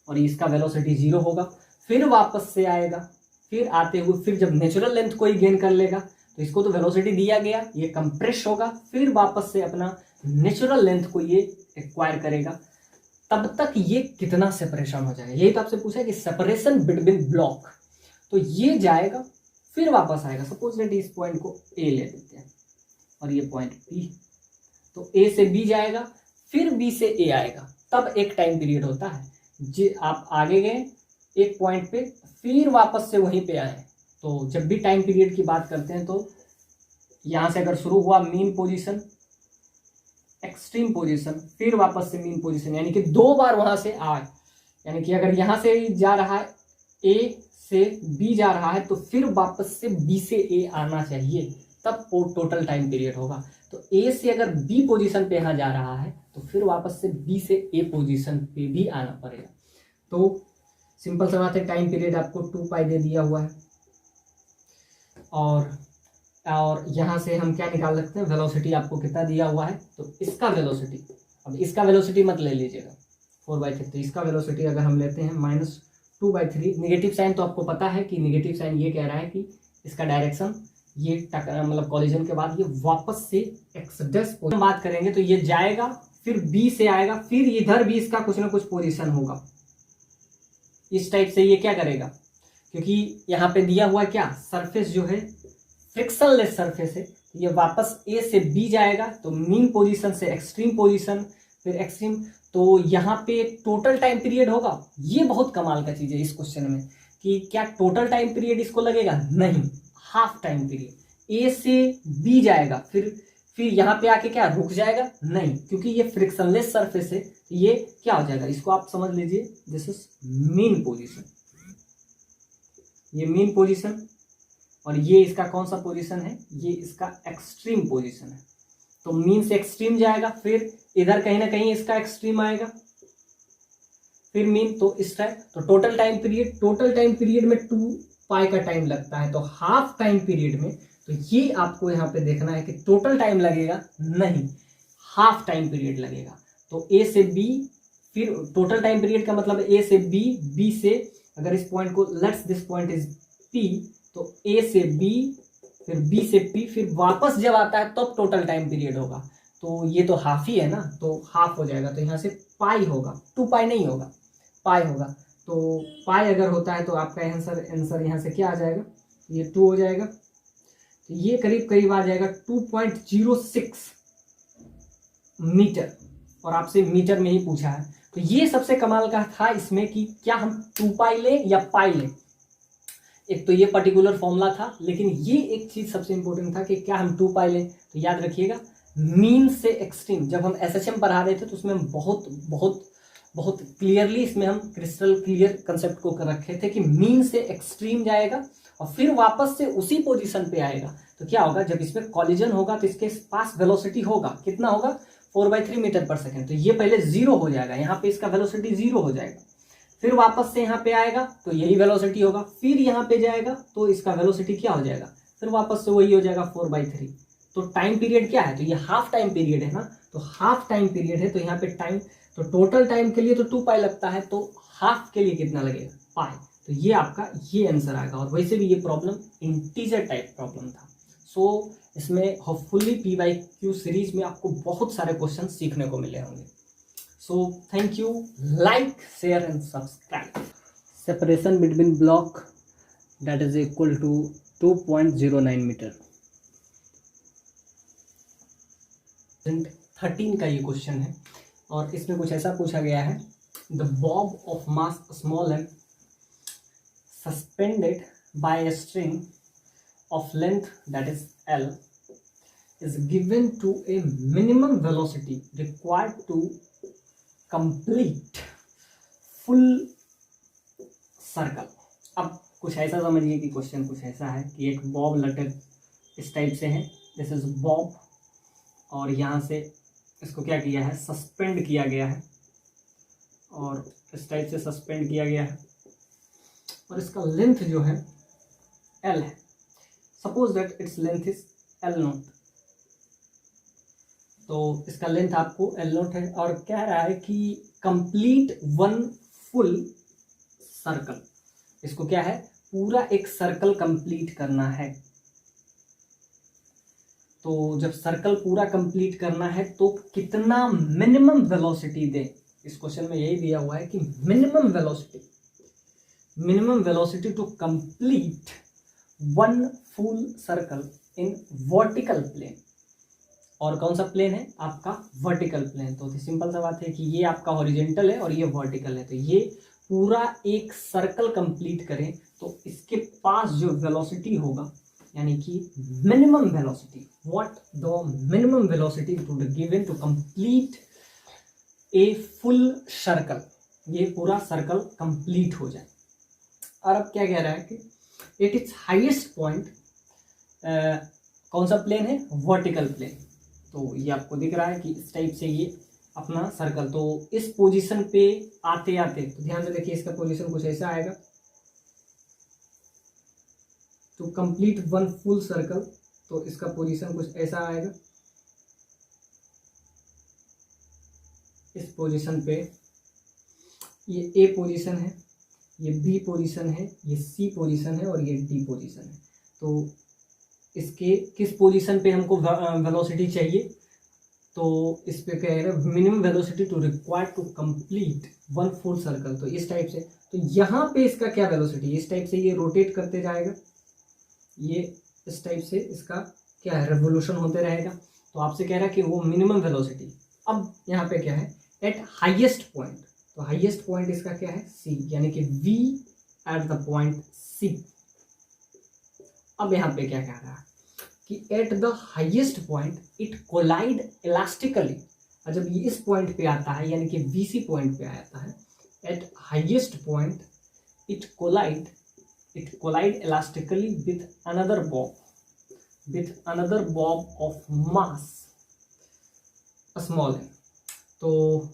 और इसका वेलोसिटी 0 होगा, फिर वापस से आएगा, फिर आते हुए फिर जब नेचुरल लेंथ को ही गेन कर लेगा, तो इसको तो वेलोसिटी दिया गया, ये कंप्रेस होगा, फिर वापस से अपना नेचुरल लेंथ को ये एक्वायर करेगा। तब तक ये कितना सेपरेशन हो जाएगा, यही तो आपसे पूछा है कि सेपरेशन बिटवीन ब्लॉक, तो ये जाएगा फिर वापस आएगा। सपोज लेट इस पॉइंट को A ले लेते हैं और ये पॉइंट B, तो A से B जाएगा फिर B से A आएगा, तब एक टाइम पीरियड होता है। जी आप आगे गए एक पॉइंट पे, फिर वापस से वहीं पे आए। तो जब भी टाइम पीरियड की बात करते हैं तो यहां से अगर शुरू हुआ मीन पोजीशन, एक्सट्रीम पोजीशन, फिर वापस से मीन पोजीशन, यानी कि 2 बार वहां से आए। यानी कि अगर यहां से जा रहा है ए से बी जा रहा है तो फिर वापस से बी से ए आना चाहिए, तब टोटल टाइम पीरियड होगा। तो ए से अगर बी पोजीशन पे यहां जा रहा है तो फिर वापस से बी से ए पोजीशन पे भी आना पड़ेगा। तो सिंपल सा बात है, टाइम पीरियड आपको 2 पाई दे दिया हुआ है। और यहां से हम क्या निकाल सकते हैं, वेलोसिटी आपको कितना दिया हुआ है, तो इसका वेलोसिटी, अब इसका वेलोसिटी मत ले लीजिएगा 4/3, तो इसका वेलोसिटी अगर हम लेते हैं -2/3, नेगेटिव साइन तो आपको पता है कि नेगेटिव साइन ये कह रहा है कि इसका डायरेक्शन ये मतलब कॉलिजन के बाद ये वापस से एक्स डैश बात करेंगे तो ये जाएगा, फिर बी से आएगा, फिर इधर भी इसका कुछ ना कुछ पोजीशन होगा। इस टाइप से ये क्या करेगा, क्योंकि यहाँ पे दिया हुआ क्या, सरफेस जो है फ्रिक्शनलेस सरफेस है, ये वापस ए से बी जाएगा, तो मीन पोजीशन से एक्सट्रीम पोजीशन, फिर एक्सट्रीम, तो यहाँ पे टोटल टाइम पीरियड होगा। ये बहुत कमाल का चीज है इस क्वेश्चन में कि क्या टोटल टाइम पीरियड इसको लगेगा, नहीं, हाफ टाइम पीरियड। ए से बी जाएगा, फिर यहाँ पे आके क्या रुक जाएगा, नहीं, क्योंकि ये फ्रिक्शनलेस सरफेस है, ये क्या हो जाएगा, इसको आप समझ लीजिए दिस इज मीन पोजीशन, ये मीन पोजीशन, और ये इसका कौन सा पोजीशन है, ये इसका एक्सट्रीम पोजीशन है। तो मीन से एक्सट्रीम जाएगा, फिर इधर कहीं ना कहीं इसका एक्सट्रीम आएगा, फिर मीन, तो इस टाइम, तो टोटल टाइम पीरियड में 2 पाई का टाइम लगता है। तो हाफ टाइम पीरियड में, तो ये आपको यहाँ पे देखना है कि टोटल टाइम लगेगा, नहीं, हाफ टाइम पीरियड लगेगा। तो ए से बी, फिर टोटल टाइम पीरियड का मतलब ए से बी, बी से अगर इस पॉइंट को, let's this point is P, तो ए से बी, फिर बी से पी, फिर वापस जब आता है तब तो टोटल टाइम पीरियड होगा। तो ये तो हाफ ही है ना, तो हाफ हो जाएगा, तो यहाँ से पाई होगा, 2 पाई नहीं होगा, पाई होगा। तो पाई अगर होता है तो आपका आंसर यहाँ से क्या आ जाएगा, ये 2 हो जाएगा, तो ये करीब करीब आ जाएगा 2.06 मीटर, और आपसे मीटर में ही पूछा है। तो ये सबसे कमाल का था इसमें कि क्या हम 2 पाई लें या पाई लें। एक तो ये पर्टिकुलर फॉर्मूला था, लेकिन ये एक चीज सबसे इंपॉर्टेंट था कि क्या हम 2 पाई लें। तो याद रखिएगा, मीन से एक्सट्रीम, जब हम एसएचएम पढ़ा रहे थे तो उसमें हम बहुत बहुत बहुत क्लियरली इसमें हम क्रिस्टल क्लियर कंसेप्ट को कर रखे थे कि मीन से एक्सट्रीम जाएगा और फिर वापस से उसी पोजीशन पे आएगा। तो क्या होगा, जब इसमें कॉलिजन होगा तो इसके पास वेलोसिटी होगा, कितना होगा, 4/3 मीटर पर सेकेंड। तो ये पहले 0 हो जाएगा, यहाँ पे इसका वेलोसिटी 0 हो जाएगा, फिर वापस से यहाँ पे आएगा तो यही वेलोसिटी होगा, फिर यहाँ पे जाएगा तो इसका वेलोसिटी क्या हो जाएगा, फिर वापस से वही हो जाएगा 4/3। तो टाइम पीरियड क्या है, तो ये हाफ टाइम पीरियड है ना, तो हाफ टाइम पीरियड है, तो यहाँ पे टाइम, तो टोटल टाइम के लिए तो 2 पाई लगता है, तो हाफ के लिए कितना लगेगा, पाई। तो ये आपका ये आंसर आएगा। और वैसे भी ये प्रॉब्लम इंटीजर टाइप प्रॉब्लम था। सो इसमें होपफुली PYQ सीरीज में आपको बहुत सारे क्वेश्चन सीखने को मिले होंगे। So thank you, like, share and subscribe. Separation between block that is equal to 2.09 meter. 13 का ये क्वेश्चन है और इसमें कुछ ऐसा पूछा गया है, the bob of mass small m suspended by a string of length that is L is given to a minimum velocity required to complete full circle. अब कुछ ऐसा समझिए कि क्वेश्चन कुछ ऐसा है कि एक बॉब लटक इस टाइप से है, दिस इज बॉब, और यहाँ से इसको क्या किया है, सस्पेंड किया गया है, और इस टाइप से सस्पेंड किया गया है, और इसका लेंथ जो है L है। Suppose that its length is L0, तो इसका लेंथ आपको L0 है, और कह रहा है कि कंप्लीट 1 फुल सर्कल, इसको क्या है, पूरा एक सर्कल कंप्लीट करना है। तो जब सर्कल पूरा कंप्लीट करना है तो कितना मिनिमम वेलोसिटी दे, इस क्वेश्चन में यही दिया हुआ है कि minimum velocity to complete 1 full circle in vertical plane. और कौन सा प्लेन है आपका वर्टिकल प्लेन। तो सिंपल सा बात है कि ये आपका हॉरिजेंटल है और ये वर्टिकल है। तो ये पूरा एक सर्कल कंप्लीट करें तो इसके पास जो वेलोसिटी होगा यानी कि minimum velocity, what the minimum velocity to be given to complete a full circle, ये पूरा सर्कल कंप्लीट हो जाए। और अब क्या कह रहा है कि एट इट्स हाईएस्ट पॉइंट कौन सा प्लेन है, वर्टिकल प्लेन। तो ये आपको दिख रहा है कि इस टाइप से ये अपना सर्कल, तो इस पोजीशन पे आते आते, तो ध्यान से देखिए इसका पोजीशन कुछ ऐसा आएगा to complete one full circle. तो इसका पोजीशन कुछ ऐसा आएगा, इस पोजीशन पे ये ए पोजीशन है, ये बी पोजीशन है, ये सी पोजीशन है और ये डी पोजीशन है। तो इसके किस पोजीशन पे हमको वेलोसिटी चाहिए, तो इस पे कह रहे हैं minimum velocity to required to complete one full circle. तो इस टाइप से, तो यहाँ पे इसका क्या वेलोसिटी, इस टाइप से ये रोटेट करते जाएगा, ये इस टाइप से इसका क्या है रेवोल्यूशन होते रहेगा। तो आपसे कह रहा है कि वो मिनिमम वेलोसिटी। अब यहाँ पे क्या है एट हाईएस्ट पॉइंट, तो हाईएस्ट पॉइंट इसका क्या है सी, यानी कि v at the point C. अब यहाँ पे क्या कह रहा है कि at the highest point it collide elastically, और जब ये इस पॉइंट पे आता है यानी कि VC पॉइंट पे आता है, at highest point it collide elastically with another bob of mass small है। तो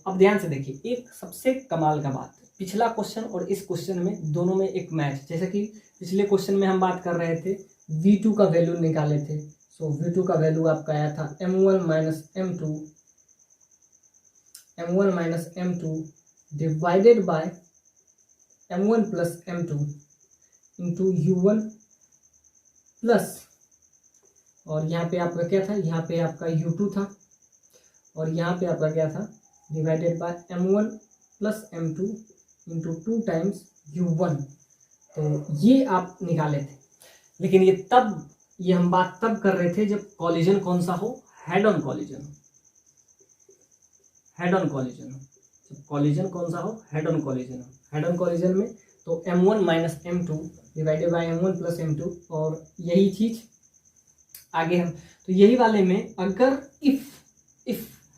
अब ध्यान से देखिए, एक सबसे कमाल का बात, पिछला क्वेश्चन और इस क्वेश्चन में दोनों में एक मैच, जैसे कि पिछले क्वेश्चन में हम बात कर रहे थे V2 का वैल्यू निकाले थे। सो V2 का वैल्यू आपका आया था m1 minus m2 divided by m1 plus m2 into u1 plus, और यहाँ पे आपका क्या था, यहाँ पे आपका u2 था और यहाँ पे आपका क्या था divided by m1 plus m2 into 2 times u1। तो ये आप निकाले थे, लेकिन ये हम बात तब कर रहे थे जब कॉलिजन कौन सा हो, हेड ऑन कॉलिजन हो, जब कॉलिजन कौन सा हो, हेड ऑन कॉलिजन में तो m1 minus m2 divided by m1 plus m2, और यही चीज आगे हम, तो यही वाले में अगर इफ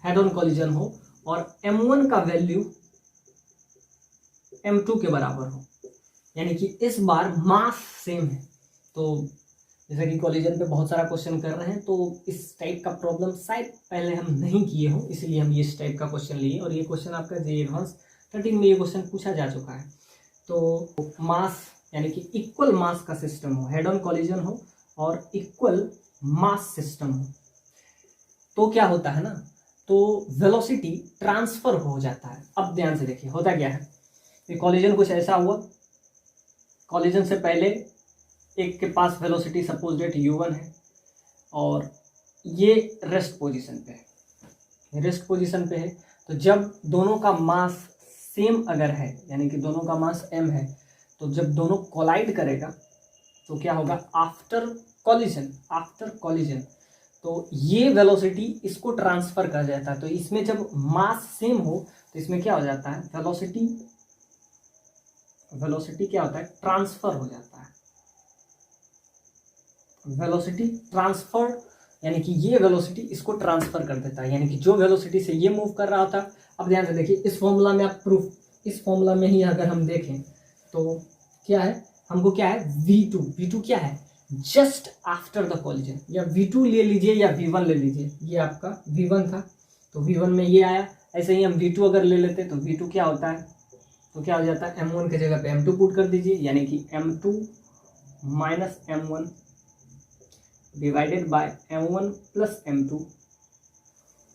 हेड ऑन कॉलिजन हो और m1 का वैल्यू m2 के बराबर हो, यानी कि इस बार मास सेम है। तो जैसा कि कॉलिजन पे बहुत सारा क्वेश्चन कर रहे हैं, तो इस टाइप का प्रॉब्लम शायद पहले हम नहीं किए हों, इसलिए हम ये इस टाइप का क्वेश्चन लिए, और ये क्वेश्चन आपका JEE एडवांस 13 में ये क्वेश्चन पूछा जा चुका है। तो मास यानी कि इक्वल मास का सिस्टम हो, हेड ऑन कॉलिजन हो और इक्वल मास सिस्टम हो, तो क्या होता है ना, तो वेलोसिटी ट्रांसफर हो जाता है। अब ध्यान से देखिए होता क्या है, ये कॉलिजन कुछ ऐसा हुआ, कॉलिजन से पहले एक के पास वेलोसिटी सपोज डेट u1 है और ये रेस्ट पोजीशन पे है, तो जब दोनों का मास सेम अगर है, यानी कि दोनों का मास m है, तो जब दोनों कोलाइड करेगा तो क्या होगा, आफ्टर कॉलिजन तो ये वेलोसिटी इसको ट्रांसफर कर जाता है। तो इसमें जब मास सेम हो तो इसमें क्या हो जाता है, वेलोसिटी क्या होता है, ट्रांसफर हो जाता है, वेलोसिटी ट्रांसफर, यानी कि ये वेलोसिटी इसको ट्रांसफर कर देता है, यानी कि जो वेलोसिटी से ये मूव कर रहा था। अब ध्यान से देखिए इस फॉर्मूला में आप प्रूफ, इस फॉर्मूला में ही अगर हम देखें तो क्या है, हमको क्या है V2 क्या है, जस्ट आफ्टर द कॉलिजन, या V2 ले लीजिए या V1 ले लीजिए, ये आपका V1 था तो V1 में ये आया। ऐसे ही हम V2 अगर ले लेते तो V2 क्या होता है, तो क्या हो जाता है, m1 की जगह पे m2 पुट कर दीजिए, यानी कि m2 minus m1 divided by m1 plus m2,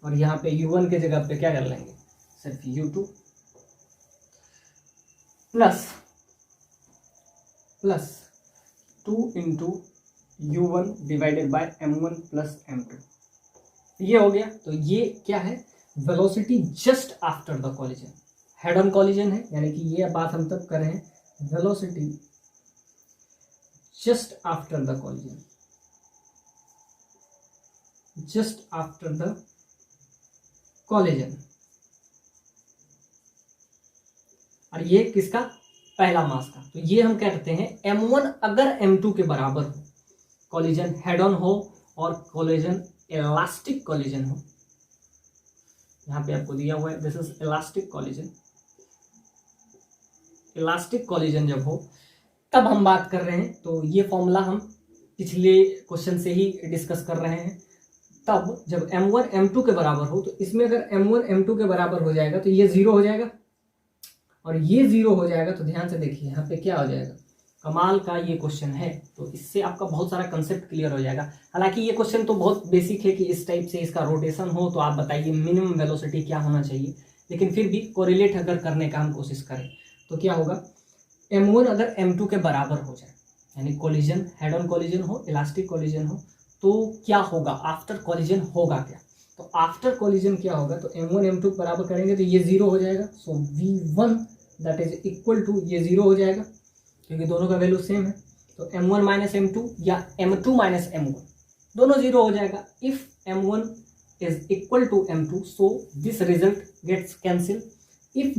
और यहाँ पे u1 के जगह पे क्या कर लेंगे, सिर्फ u2 plus 2 into u1 divided by m1 plus m2, ये हो गया। तो ये क्या है, velocity just after the collision, head on collision है, यानी कि ये बात हम तब कर रहे हैं, velocity just after the collision, just after the collision. और ये किसका, पहला मास का। तो ये हम कहते हैं M1 अगर M2 के बराबर हो, कॉलिजन हेड ऑन हो और कॉलिजन इलास्टिक कॉलिजन हो, यहां पे आपको दिया हुआ है this is elastic collision. Elastic collision जब हो तब हम बात कर रहे हैं, तो ये फॉर्मूला हम पिछले क्वेश्चन से ही डिस्कस कर रहे हैं। तब जब M1 M2 के बराबर हो, तो इसमें अगर M1 M2 के बराबर हो जाएगा तो ये 0 हो जाएगा, और ये 0 हो जाएगा। तो ध्यान से देखिए यहाँ पे क्या हो जाएगा, कमाल का ये क्वेश्चन है। तो इससे आपका बहुत सारा कंसेप्ट क्लियर हो जाएगा। हालांकि ये क्वेश्चन तो बहुत बेसिक है कि इस टाइप से इसका रोटेशन हो, तो आप बताइए मिनिमम वेलोसिटी क्या होना चाहिए, लेकिन फिर भी कोरिलेट अगर करने का हम कोशिश करें तो क्या होगा, M1 अगर M2 के बराबर हो जाए, यानी कोलिजन हेड ऑन कोलिजन हो, इलास्टिक कोलिजन हो, तो क्या होगा, आफ्टर कोलिजन होगा क्या। तो आफ्टर कोलिजन क्या होगा, तो M1 M2 बराबर करेंगे तो ये 0 हो जाएगा। So V1 that is equal to, ये 0 हो जाएगा क्योंकि दोनों का वैल्यू सेम है। तो M1 माइनस M2 या M2 माइनस M1 दोनों 0 हो जाएगा। If M1 is equal to M2, so this result gets cancelled. If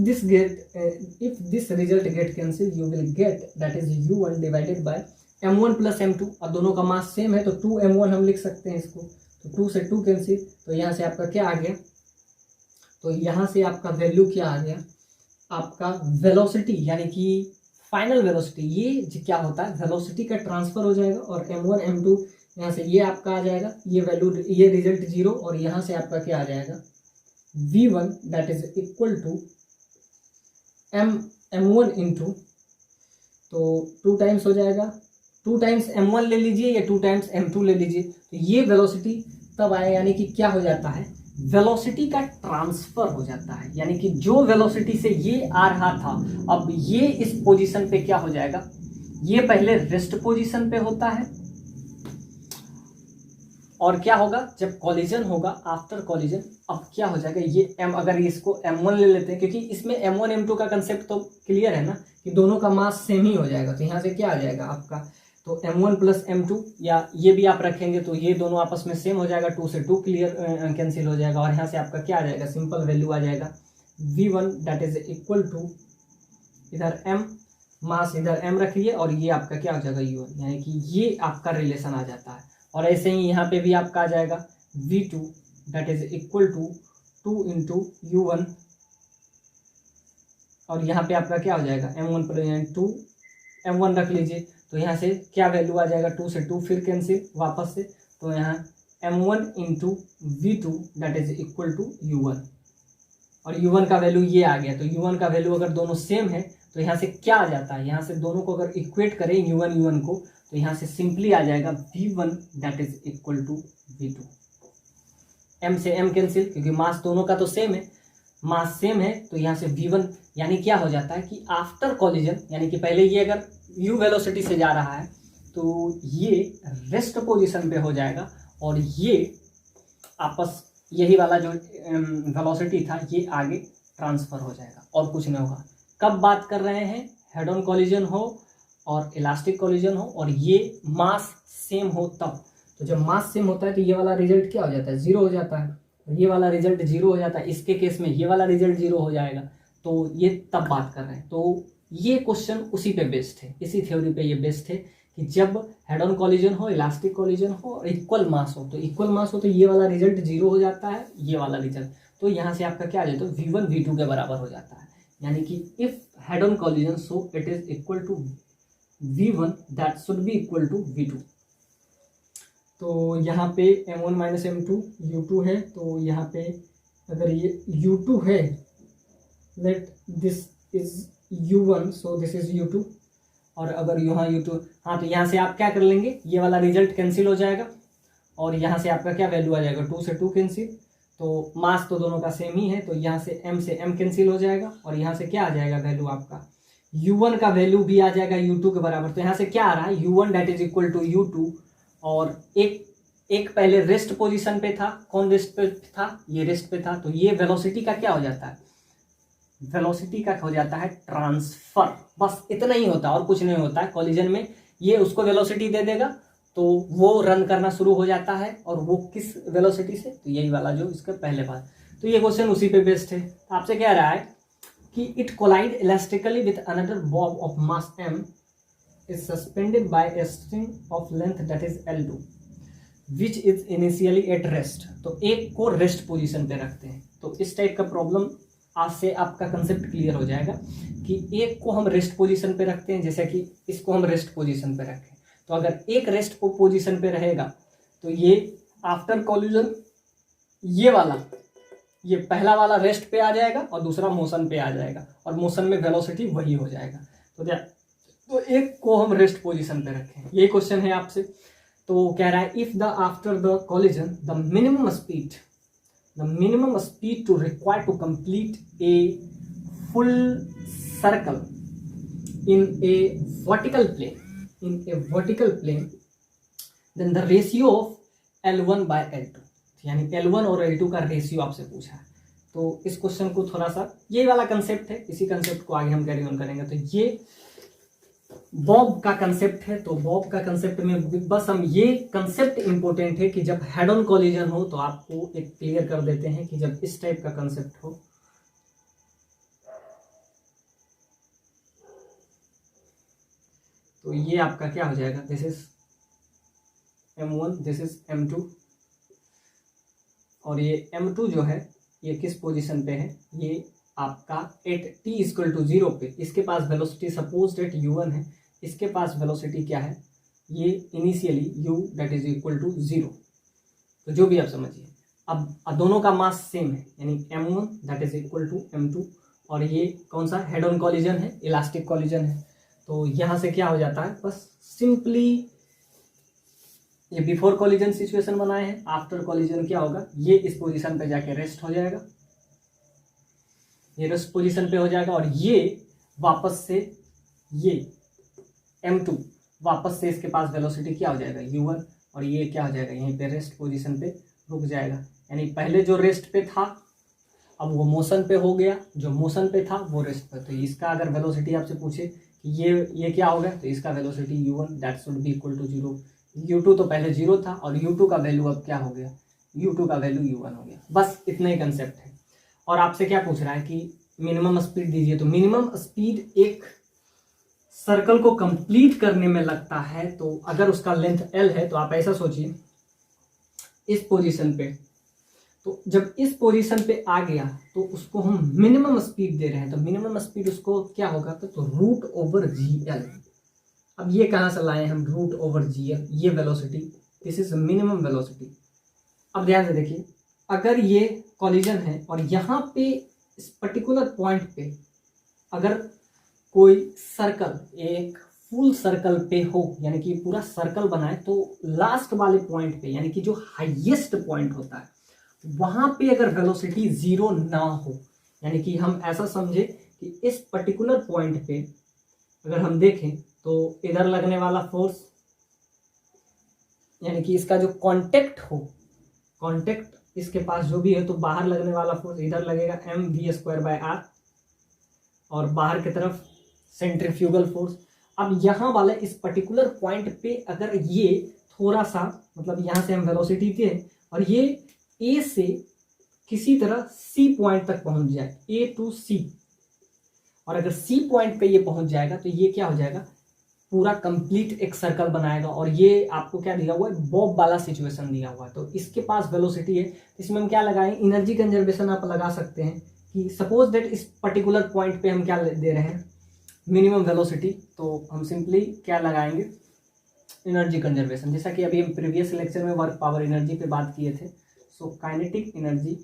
this result get cancelled, you will get that is U1 divided by M1 plus M2। अब दोनों का mass same है तो 2M1 हम लिख सकते हैं इसको। तो 2 से 2 कैंसिल, तो यहाँ से आपका क्या आ गया, तो यहाँ से आपका वैल्यू क्या आ गया, आपका वेलोसिटी यानी कि फाइनल वेलोसिटी। ये क्या होता है, वेलोसिटी का ट्रांसफर हो जाएगा, और M1 M2 यहाँ से ये आपका आ जाएगा, ये वैल्यू, ये रिजल्ट 0, और यहाँ से आपका क्या आ जाएगा, V1 that is equal to M1 into, तो 2 टाइम्स हो जाएगा, 2 टाइम्स M1 ले लीजिए या 2 टाइम्स M2 ले लीजिए। तो ये वेलोसिटी तब आए, यानी कि क्या हो जाता है, वेलोसिटी का ट्रांसफर हो जाता है, यानी कि जो वेलोसिटी से ये आ रहा था, अब ये इस पोजीशन पे क्या हो जाएगा, ये पहले रेस्ट पोजीशन पे होता है, और क्या होगा जब कॉलिजन होगा, आफ्टर कॉलिजन अब क्या हो जाएगा, ये M, अगर इसको M1 ले लेते हैं, क्योंकि इसमें M1 M2 का कंसेप्ट तो क्लियर है ना कि दोनों का मास सेम ही हो जाएगा। तो यहाँ से क्या आ जाएगा आपका, तो M1 प्लस M2, या ये भी आप रखेंगे तो ये दोनों आपस में सेम हो जाएगा, 2 से 2 क्लियर कैंसिल हो जाएगा, और यहाँ से आपका क्या आ जाएगा, सिंपल वैल्यू आ जाएगा V1 that is equal to, इधर M मास इधर M रखिए, और ये आपका क्या हो जाएगा U1, यानी कि ये आपका रिलेशन आ जाता है। और ऐसे ही यहाँ पे भी आपका आ जाएगा V2 that is equal to 2 into U1, और यहाँ पे आपका क्या हो जाएगा M1 प्लस 2 M1 रख लीजिए, तो यहाँ से क्या वैल्यू आ जाएगा, 2 से 2 फिर कैंसिल वापस से, तो यहाँ M1 into V2 that is equal to U1, और U1 का वैल्यू ये आ गया। तो U1 का वैल्यू अगर दोनों सेम है तो यहाँ से क्या आ जाता है, यहाँ से दोनों को अगर इक्वेट करें U1 को, तो यहाँ से सिंपली आ जाएगा V1 that is equal to V2। M से M कैंसिल, क्योंकि मास दोनों का तो सेम है, मास सेम है, तो यहाँ से V1 यानी क्या हो जाता है कि आफ्टर कॉलिजन, यानी कि पहले ये अगर U वेलोसिटी से जा रहा है तो ये रेस्ट पोजीशन पे हो जाएगा, और ये आपस यही वाला जो वेलोसिटी था ये आगे ट्रांसफर हो जाएगा, और कुछ नहीं होगा। कब बात कर रहे हैं, हेड ऑन कॉलिजन हो और इलास्टिक कॉलिजन हो और ये मास सेम हो तब। तो जब मास सेम होता है तो ये वाला रिजल्ट क्या हो जाता है, 0 हो जाता है, और ये वाला रिजल्ट 0 हो जाता है। इसके केस में ये वाला रिजल्ट 0 हो जाएगा। तो ये तब बात कर रहे हैं। तो ये क्वेश्चन उसी पे बेस्ड है, इसी थ्योरी पे ये बेस्ड है कि जब हेड ऑन कॉलिजन हो, इलास्टिक कॉलिजन हो और इक्वल मास हो, तो इक्वल मास हो तो ये वाला रिजल्ट 0 हो जाता है, ये वाला रिजल्ट। तो यहाँ से आपका क्या आ जाता है, V1 V2 के बराबर हो जाता है, यानी कि if head on collision so it is equal to V1 that should be equal to V2। तो यहाँ पे M1 माइनस M2 U2 है, तो यहाँ पे अगर ये U2 है, let this is U1 so this is U2, और अगर यहाँ U2, हाँ, तो यहाँ से आप क्या कर लेंगे, ये वाला रिजल्ट कैंसिल हो जाएगा, और यहाँ से आपका क्या वैल्यू आ जाएगा, 2 से 2 कैंसिल, तो मास तो दोनों का सेम ही है, तो यहाँ से M कैंसिल हो जाएगा, और यहाँ से क्या आ जाएगा वैल्यू आपका, U1 का वैल्यू भी आ जाएगा U2 के बराबर। तो यहाँ से क्या आ रहा है, U1 that is equal to U2, और एक पहले रेस्ट पोजीशन पे था, कौन रेस्ट पे था, ये रेस्ट पे था, तो ये वेलोसिटी का क्या हो जाता है, वेलोसिटी का हो जाता है ट्रांसफर। बस इतना ही होता है और कुछ नहीं होता है। कॉलिजन में ये उसको वेलोसिटी दे देगा तो वो रन करना शुरू हो जाता है, और वो किस वेलोसिटी से, तो यही वाला जो इसका पहले बार। तो ये क्वेश्चन उसी पे बेस्ड है। आपसे कह रहा है कि it collide elastically with another bob of mass m is suspended by a string of length that is L2 which is initially at rest। तो एक को रेस्ट पोजीशन पे रखते हैं। तो इस टाइप का प्रॉब्लम आज से आपका कंसेप्ट क्लियर हो जाएगा कि एक को हम रेस्ट पोजीशन पे रखते हैं, जैसे कि इसको हम रेस्ट पोजीशन पे रखें। तो अगर एक रेस्ट पोजीशन पे रहेगा तो ये आफ्टर कॉल्यूजन ये पहला वाला रेस्ट पे आ जाएगा और दूसरा मोशन पे आ जाएगा, और मोशन में वेलोसिटी वही हो जाएगा। तो एक को हम रेस्ट पोजीशन पे रखें, ये क्वेश्चन है आपसे। तो कह रहा है if the after the collision the minimum speed to require to complete a full circle in a vertical plane then the ratio of L1 by L2, यानी L1 और L2 का रेशियो आपसे पूछा है। तो इस क्वेश्चन को थोड़ा सा, यही वाला कंसेप्ट है, इसी कंसेप्ट को आगे हम कैरी ऑन करेंगे। तो ये बॉब का कंसेप्ट है। तो बॉब का कंसेप्ट में बस हम ये कंसेप्ट इंपॉर्टेंट है कि जब हेड ऑन कॉलिजन हो तो आपको एक क्लियर कर देते हैं कि जब इस टाइप का कंसेप्ट हो तो ये आपका क्या हो जाएगा, this is M1, this is M2, और ये M2 जो है ये किस पोजीशन पे है, ये आपका एट t = 0 पे, इसके पास वेलोसिटी सपोज डेट u1 है, इसके पास वेलोसिटी क्या है, ये इनिशियली u = 0। तो जो भी आप समझिए, अब दोनों का मास सेम है, यानी M1 = M2, और ये कौन सा हेड ऑन कॉलिजन है, इलास्टिक कॉलिजन है। तो यहाँ से क्या हो जाता है, बस सिंपली ये बिफोर कॉलिजन सिचुएशन बनाए हैं, आफ्टर कॉलिजन क्या होगा, ये इस पोजीशन पे जाके रेस्ट हो जाएगा, ये रेस्ट पोजीशन पे हो जाएगा, और ये वापस से ये M2 वापस से इसके पास वेलोसिटी क्या हो जाएगा u1, और ये क्या हो जाएगा यहीं पे रेस्ट पोजीशन पे रुक जाएगा। यानी पहले जो रेस्ट पे था अब वो मोशन पे हो गया, जो मोशन पे था वो रेस्ट पे। तो इसका अगर वेलोसिटी आपसे पूछे कि ये क्या होगा, तो इसका velocity u1 that should be equal to 0। u2 तो पहले 0 था और u2 का वैल्यू अब क्या हो गया, u2 का वैल्यू u1 हो गया। बस इतना ही कंसेप्ट है। और आपसे क्या पूछ रहा है कि मिनिमम स्पीड दीजिए। तो मिनिमम स्पीड एक सर्कल को कंप्लीट करने में लगता है, तो अगर उसका लेंथ L है तो आप ऐसा सोचिए इस पोजीशन पे, तो जब इस पोजीशन पे आ गया तो उसको हम मिनिमम स्पीड दे रहे हैं, तो मिनिमम स्पीड उसको क्या होगा, तो √GL। अब ये कहाँ से लाए हम, √GL, ये velocity, this is minimum velocity. अब ध्यान से देखिए, अगर ये कॉलिजन है और यहाँ पे इस पर्टिकुलर पॉइंट पे अगर कोई सर्कल एक फुल सर्कल पे हो, यानी कि पूरा सर्कल बनाए, तो लास्ट वाले पॉइंट पे यानी कि जो हाईएस्ट पॉइंट होता है वहां पे अगर वेलोसिटी 0 ना हो, यानी कि हम ऐसा समझे कि इस पर्टिकुलर पॉइंट पे अगर हम देखें तो इधर लगने वाला फोर्स, यानी कि इसका जो कांटेक्ट हो, कांटेक्ट इसके पास जो भी है, तो बाहर लगने वाला फोर्स इधर लगेगा mv²/r, और बाहर की तरफ सेंट्रीफ्यूगल फोर्स। अब यहाँ वाला इस पर्टिकुलर पॉइंट पे अगर ये थोड़ा सा, मतलब यहाँ से हम वेलोसिटी थे और ये A से किसी तरह C पॉइंट तक पहुंच जाए, A to C, और अगर C पॉइंट पे ये पहुंच जाएगा तो ये क्या हो जाएगा, पूरा कंप्लीट एक सर्कल बनाएगा। और ये आपको क्या दिया हुआ है, बॉब वाला सिचुएशन दिया हुआ है। तो इसके पास वेलोसिटी है, इसमें हम क्या लगाएं, एनर्जी कंजर्वेशन आप लगा सकते हैं कि सपोज दैट इस पर्टिकुलर पॉइंट पे हम क्या दे रहे हैं, मिनिमम वेलोसिटी, तो हम सिंपली क्या लगाएंगे, एनर्जी कंजर्वेशन। जैसा कि अभी हम प्रीवियस लेक्चर में वर्क पावर एनर्जी पे बात किए थे। So kinetic energy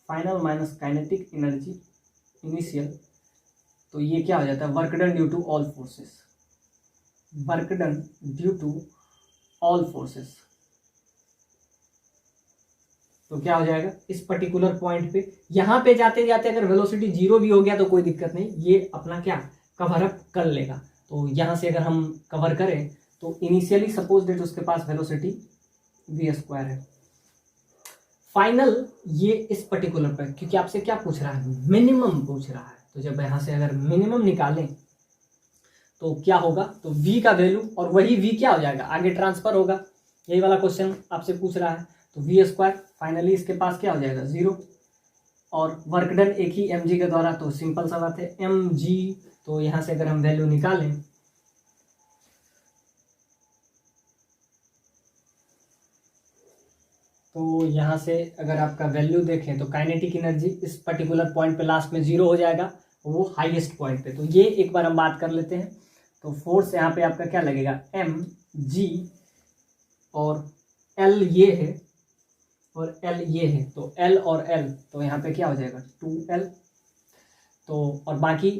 final minus kinetic energy initial, तो ये क्या हो जाता है, work done due to all forces, work done due to all forces. तो क्या हो जाएगा, इस पर्टिकुलर पॉइंट पे, यहां पे जाते जाते अगर वेलोसिटी 0 भी हो गया तो कोई दिक्कत नहीं, ये अपना क्या कवर अप कर लेगा। तो यहां से अगर हम कवर करें तो इनिशियली सपोज दैट उसके पास वेलोसिटी v² है, फाइनल ये इस पर्टिकुलर पर, क्योंकि आपसे क्या पूछ रहा है, मिनिमम पूछ रहा है। तो जब यहां से अगर मिनिमम निकालें तो क्या होगा, तो v का वैल्यू, और वही v क्या हो जाएगा, आगे ट्रांसफर होगा, यही वाला क्वेश्चन आपसे पूछ रहा है। तो v स्क्वायर फाइनली इसके पास क्या हो जाएगा 0, और वर्क डन एक ही mg के द्वारा, तो सिंपल सा बात है mg। तो यहाँ से अगर हम वैल्यू निकालें तो यहाँ से अगर आपका वैल्यू देखें तो काइनेटिक एनर्जी इस पर्टिकुलर पॉइंट पे लास्ट में 0 हो जाएगा, वो हाईएस्ट पॉइंट पे। तो ये एक बार हम बात कर लेते हैं। तो फोर्स यहाँ पे आपका क्या लगेगा mg, और L ये है और L ये है, तो L और L तो यहाँ पे क्या हो जाएगा 2L। तो और बाकी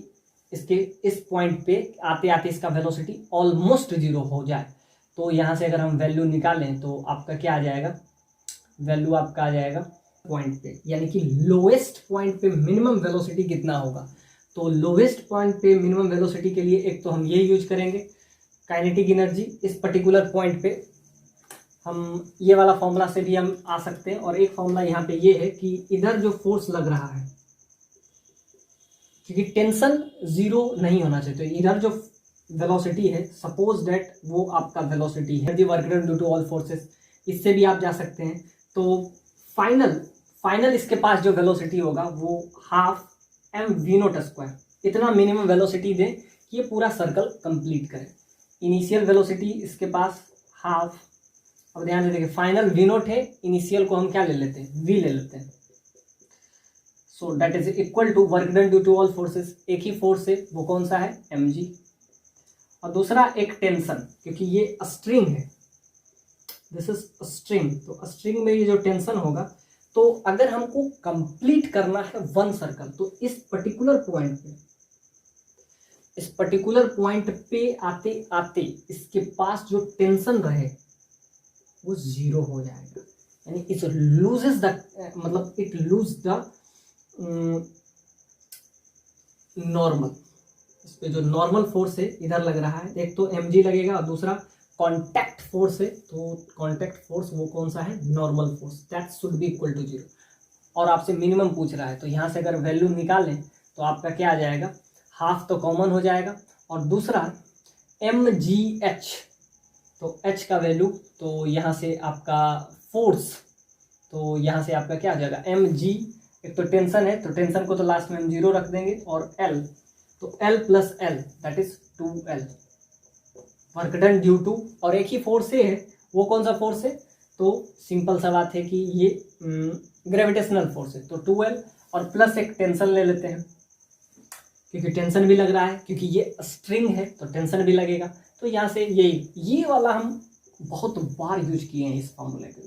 इसके इस पॉइंट पे आते आते इसका वेलोसिटी ऑलमोस्ट 0 हो जाए, तो यहाँ से अगर हम वैल्यू निकालें तो आपका क्या आ जाएगा, वैल्यू आपका आ जाएगा पॉइंट पे, यानी कि लोएस्ट पॉइंट पे मिनिमम वेलोसिटी कितना होगा। तो लोएस्ट पॉइंट पे मिनिमम वेलोसिटी के लिए एक तो हम ये यूज करेंगे काइनेटिक एनर्जी इस पर्टिकुलर पॉइंट पे, हम ये वाला फॉर्मूला से भी हम आ सकते हैं। और एक फॉर्मूला यहाँ पे ये है कि इधर जो फोर्स लग रहा है, क्योंकि टेंशन 0 नहीं होना चाहिए, तो इधर जो वेलोसिटी है सपोज दैट वो आपका वेलोसिटी है the work done due to all forces, इससे भी आप जा सकते हैं। तो फाइनल इसके पास जो वेलोसिटी होगा वो हाफ mv0 स्क्वायर, इतना मिनिमम वेलोसिटी दे कि ये पूरा सर्कल कंप्लीट करे। इनिशियल वेलोसिटी इसके पास हाफ, अब ध्यान से देखिए फाइनल v0 है, इनिशियल को हम क्या ले लेते हैं v ले लेते हैं। So that is equal to work done due to all forces, एक ही फोर्स है वो कौन सा है mg, और दूसरा एक टेंशन, क्योंकि ये स्ट्रिंग है, दिस इज स्ट्रिंग, तो स्ट्रिंग में ये जो टेंशन होगा, तो अगर हमको कंप्लीट करना है वन सर्कल, तो इस पर्टिकुलर पॉइंट पे आते आते इसके पास जो टेंशन रहे वो 0 हो जाएगा, यानी इट लूजेस द, मतलब इट लूज द नॉर्मल। इस पे जो नॉर्मल फोर्स है इधर लग रहा है, एक तो mg लगेगा और दूसरा कॉन्टैक्ट फोर्स है, तो कॉन्टैक्ट फोर्स वो कौन सा है normal force, that should be equal to 0। और आपसे मिनिमम पूछ रहा है, तो यहाँ से अगर वैल्यू निकालें तो आपका क्या आ जाएगा, हाफ तो कॉमन हो जाएगा, और दूसरा mgh, तो h का वैल्यू, तो यहाँ से आपका फोर्स, तो यहाँ से आपका क्या आ जाएगा mg, एक तो टेंशन है तो टेंशन को तो लास्ट में हम 0 रख देंगे, और l, तो l plus l that is 2l, work done due to, और एक ही फोर्स है, वो कौन सा फोर्स है, तो सिंपल सा बात है कि ये ग्रेविटेशनल फोर्स है, तो 2l और प्लस एक टेंशन ले लेते हैं, क्योंकि टेंशन भी लग रहा है, क्योंकि ये स्ट्रिंग है तो टेंशन भी लगेगा। तो यहाँ से ये वाला हम बहुत बार यूज किए हैं इस फॉर्मूले के,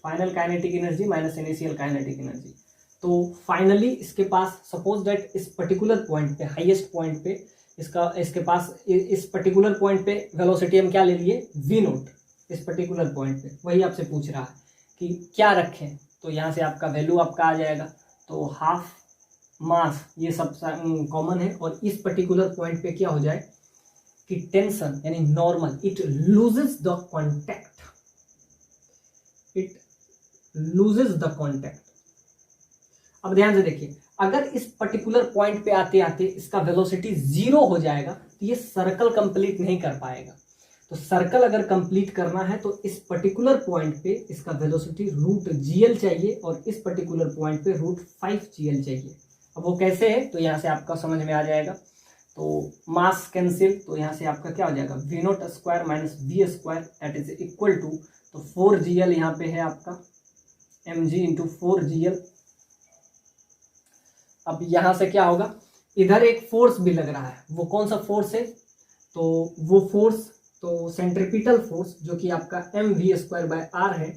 final kinetic energy minus initial kinetic energy. तो फाइनली इसके पास सपोज दैट इस पर्टिकुलर पॉइंट पे, हाईएस्ट पॉइंट पे इसके पास इस पर्टिकुलर पॉइंट पे वेलोसिटी हम क्या ले लिए v0, इस पर्टिकुलर पॉइंट पे वही आपसे पूछ रहा है कि क्या रखें, तो यहाँ से आपका वैल्यू आपका आ जाएगा, तो हाफ मास ये सब कॉमन है, और इस पर्टिकुलर पॉइंट पे क्या हो जाए कि टेंशन यानी normal, it loses the contact, it loses the contact. अब ध्यान से देखिए, अगर इस पर्टिकुलर पॉइंट पे आते आते इसका वेलोसिटी 0 हो जाएगा तो ये सर्कल कंप्लीट नहीं कर पाएगा। तो सर्कल अगर कंप्लीट करना है तो इस पर्टिकुलर पॉइंट पे इसका वेलोसिटी √gl चाहिए, और इस पर्टिकुलर पॉइंट पे √5gl चाहिए। अब वो कैसे है तो यहाँ से आपका समझ में आ जाएगा। तो मास कैंसिल, तो यहाँ से आपका क्या हो जाएगा v0 square minus v square that is equal to, तो 4gl यहाँ पे है आपका mg इंटू 4gl। अब यहाँ से क्या होगा, इधर एक फोर्स भी लग रहा है, वो कौन सा फोर्स है, तो वो फोर्स, तो सेंट्रीपिटल फोर्स जो कि आपका mv स्क्वायर बाय r है,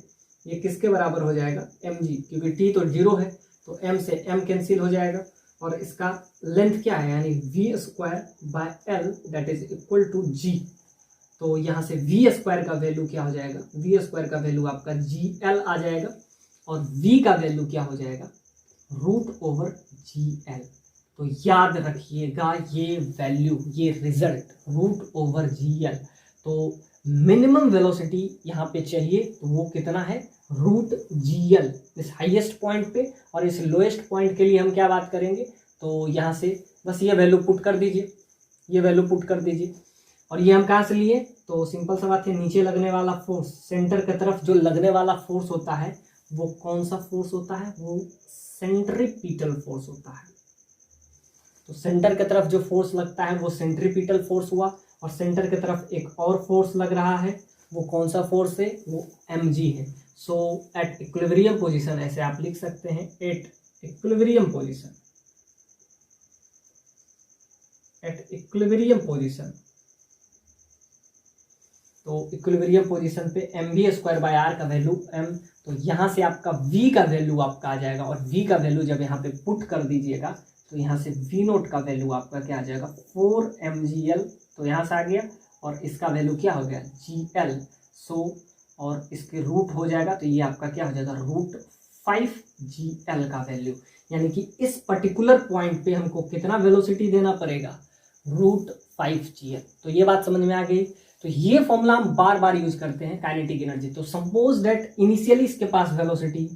ये किसके बराबर हो जाएगा mg, क्योंकि t तो 0 है तो m से m कैंसिल हो जाएगा, और इसका लेंथ क्या है यानी v square by l that is equal to g। तो यहाँ से v स्क्वायर का वैल्यू क्या हो जाएगा, v स्क्वायर का वैल्यू आपका gl आ जाएगा, और v का वैल्यू क्या हो जाएगा √gl। तो याद रखिएगा ये वैल्यू, ये रिजल्ट √gl। तो मिनिमम वेलोसिटी यहाँ पे चाहिए, तो वो कितना है √gl इस हाईएस्ट पॉइंट पे, और इस लोएस्ट पॉइंट के लिए हम क्या बात करेंगे, तो यहाँ से बस ये वैल्यू पुट कर दीजिए, ये वैल्यू पुट कर दीजिए। और ये हम कहाँ से लिए, तो सिंपल सा बात है, नीचे लगने वाला फोर्स, सेंटर की तरफ जो लगने वाला फोर्स होता है वो कौन सा फोर्स होता है, वो सेंट्रीपिटल फोर्स होता है। तो सेंटर की तरफ जो फोर्स लगता है वो सेंट्रीपिटल फोर्स हुआ, और सेंटर की तरफ एक और फोर्स लग रहा है, वो कौन सा फोर्स है, वो mg है। सो एट इक्विलिब्रियम पोजीशन, ऐसे आप लिख सकते हैं, at equilibrium position, at equilibrium position, तो इक्विलिब्रियम पोजीशन पे mv²/r का वैल्यू m, तो यहाँ से आपका v का वैल्यू आपका आ जाएगा, और v का वैल्यू जब यहाँ पे पुट कर दीजिएगा तो यहाँ से v0 का वैल्यू आपका क्या आ जाएगा, 4mgl, तो यहाँ से आ गया, और इसका वैल्यू क्या हो गया, gl। सो और इसके रूट हो जाएगा, तो ये आपका क्या हो जाएगा, √5gl का वैल्यू, यानी कि इस पर्टिकुलर पॉइंट पे हमको कितना वेलोसिटी देना पड़ेगा, √5gl। तो ये बात समझ में आ गई। तो ये फॉर्मूला हम बार बार यूज करते हैं काइनेटिक एनर्जी। तो सपोज दैट इनिशियली इसके पास वेलोसिटी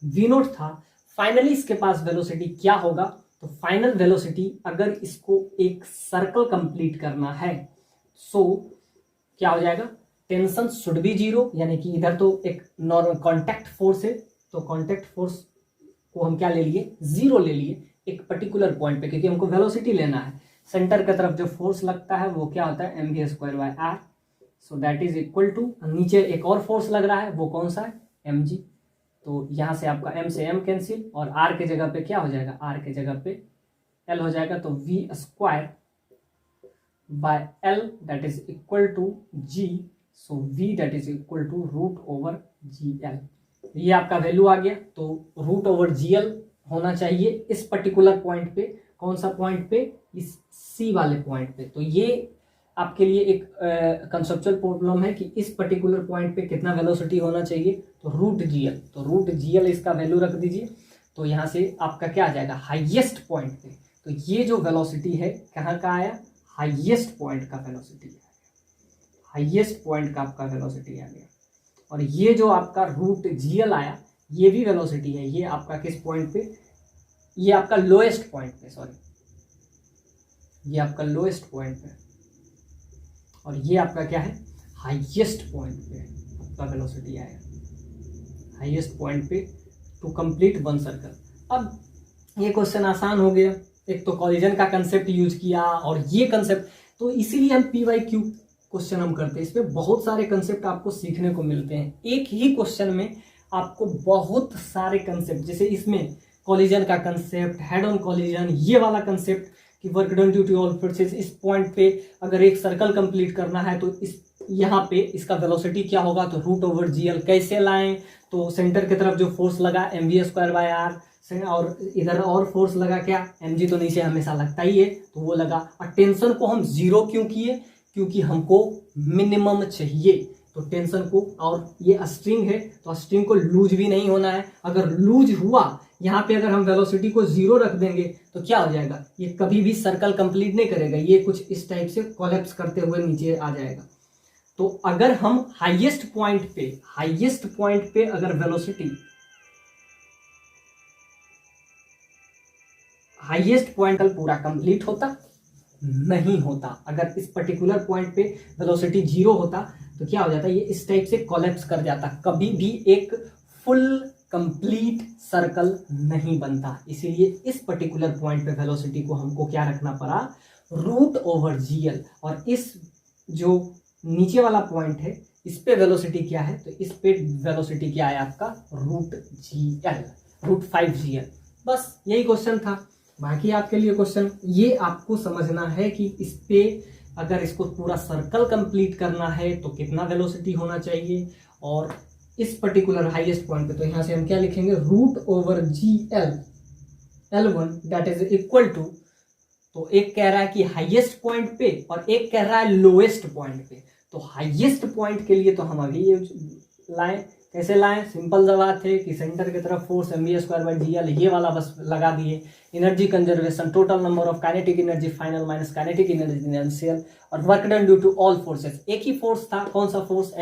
v0 था, फाइनली इसके पास वेलोसिटी क्या होगा, तो फाइनल वेलोसिटी अगर इसको एक सर्कल कंप्लीट करना है, सो क्या हो जाएगा, टेंशन शुड बी जीरो, यानी कि इधर तो एक नॉर्मल कॉन्टैक्ट फोर्स है, तो कॉन्टैक्ट फोर्स को हम क्या ले लिए, जीरो ले लिए एक पर्टिकुलर पॉइंट पे, क्योंकि हमको वेलोसिटी लेना है। सेंटर की तरफ जो फोर्स लगता है वो क्या होता है, mv²/r, so that is equal to, नीचे एक और फोर्स लग रहा है, वो कौन सा है, mg, तो यहाँ से आपका m से m कैंसिल, और r के जगह पे क्या हो जाएगा, r के जगह पे l हो जाएगा, तो v²/l that is equal to g, so v that is equal to √/gl। ये आपका वैल्यू आ गया, तो √/gl होना चाहिए इस पर्टिकुलर पॉइंट पे, कौन सा पॉइंट पे, इस C वाले पॉइंट पे। तो ये आपके लिए एक कंसेप्चुअल प्रॉब्लम है कि इस पर्टिकुलर पॉइंट पे कितना वेलोसिटी होना चाहिए, तो √gl, तो √gl इसका वैल्यू रख दीजिए। तो यहाँ से आपका क्या आ जाएगा, हाईएस्ट पॉइंट पे, तो ये जो वेलोसिटी है कहाँ का आया, हाईएस्ट पॉइंट का वेलोसिटी है, हाईएस्ट पॉइंट का आपका वेलोसिटी आ गया। और ये जो आपका √gl आया, ये भी वेलोसिटी है, ये आपका किस पॉइंट पे, ये आपका लोएस्ट पॉइंट पे, सॉरी, ये आपका लोएस्ट पॉइंट पे, और ये आपका क्या है, हाईएस्ट पॉइंट पे आपका वेलोसिटी आएगा, हाईएस्ट पॉइंट पे टू कंप्लीट वन सर्कल। अब ये क्वेश्चन आसान हो गया, एक तो कॉलिजन का कंसेप्ट यूज किया, और ये कंसेप्ट, तो इसीलिए हम PYQ क्वेश्चन हम करते हैं, इसमें बहुत सारे कंसेप्ट आपको सीखने को मिलते हैं। एक ही क्वेश्चन में आपको बहुत सारे कंसेप्ट, जैसे इसमें कॉलिजन का कंसेप्ट, हेड ऑन कॉलिजन, ये वाला कंसेप्ट कि work done due to all forces, इस पॉइंट पे अगर एक सर्कल कंप्लीट करना है तो इस यहाँ पे इसका वेलोसिटी क्या होगा, तो √/gl कैसे लाएं, तो सेंटर की तरफ जो फोर्स लगा mv²/r, और इधर और फोर्स लगा क्या, mg, तो नीचे हमेशा लगता ही है, तो वो लगा। और टेंशन को हम जीरो क्यों किए, क्योंकि हमको मिनिमम चाहिए, तो टेंशन को, और ये स्ट्रिंग है तो स्ट्रिंग को लूज भी नहीं होना है, अगर लूज हुआ यहाँ पे, अगर हम वेलोसिटी को जीरो रख देंगे तो क्या हो जाएगा, ये कभी भी सर्कल कंप्लीट नहीं करेगा, ये कुछ इस टाइप से कोलैप्स करते हुए नीचे आ जाएगा। तो अगर हम हाईएस्ट पॉइंट पे अगर वेलोसिटी, हाईएस्ट पॉइंट पूरा कंप्लीट होता नहीं होता, अगर इस पर्टिकुलर पॉइंट पे वेलोसिटी जीरो होता तो क्या हो जाता, ये इस टाइप से कोलैप्स कर जाता, कभी भी एक फुल कंप्लीट सर्कल नहीं बनता। इसीलिए इस पर्टिकुलर पॉइंट पे वेलोसिटी को हमको क्या रखना पड़ा, √/gl, और इस जो नीचे वाला पॉइंट है इस पे वेलोसिटी क्या है, तो इस पे वेलोसिटी क्या है आपका, √5gl। बस यही क्वेश्चन था। बाकी आपके लिए क्वेश्चन ये आपको समझना है कि इस पे अगर इसको पूरा सर्कल कंप्लीट करना है तो कितना वेलोसिटी होना चाहिए, और इस पर्टिकुलर हाईएस्ट पॉइंट पे तो यहाँ से हम क्या लिखेंगे, √/gl L1 that is equal to, तो एक कह रहा है कि हाईएस्ट पॉइंट पे और एक कह रहा है लोएस्ट पॉइंट पे। तो हाईएस्ट पॉइंट के लिए तो हम अभी ये लाएं, कैसे लाएं, सिंपल सा बात है कि सेंटर की तरफ फोर्स mv²/gl, ये वाला बस लगा दिए, energy conservation, total number of kinetic energy final minus kinetic energy initial, और work done due to all forces, एक ही फोर्स था, कौन सा फोर्स,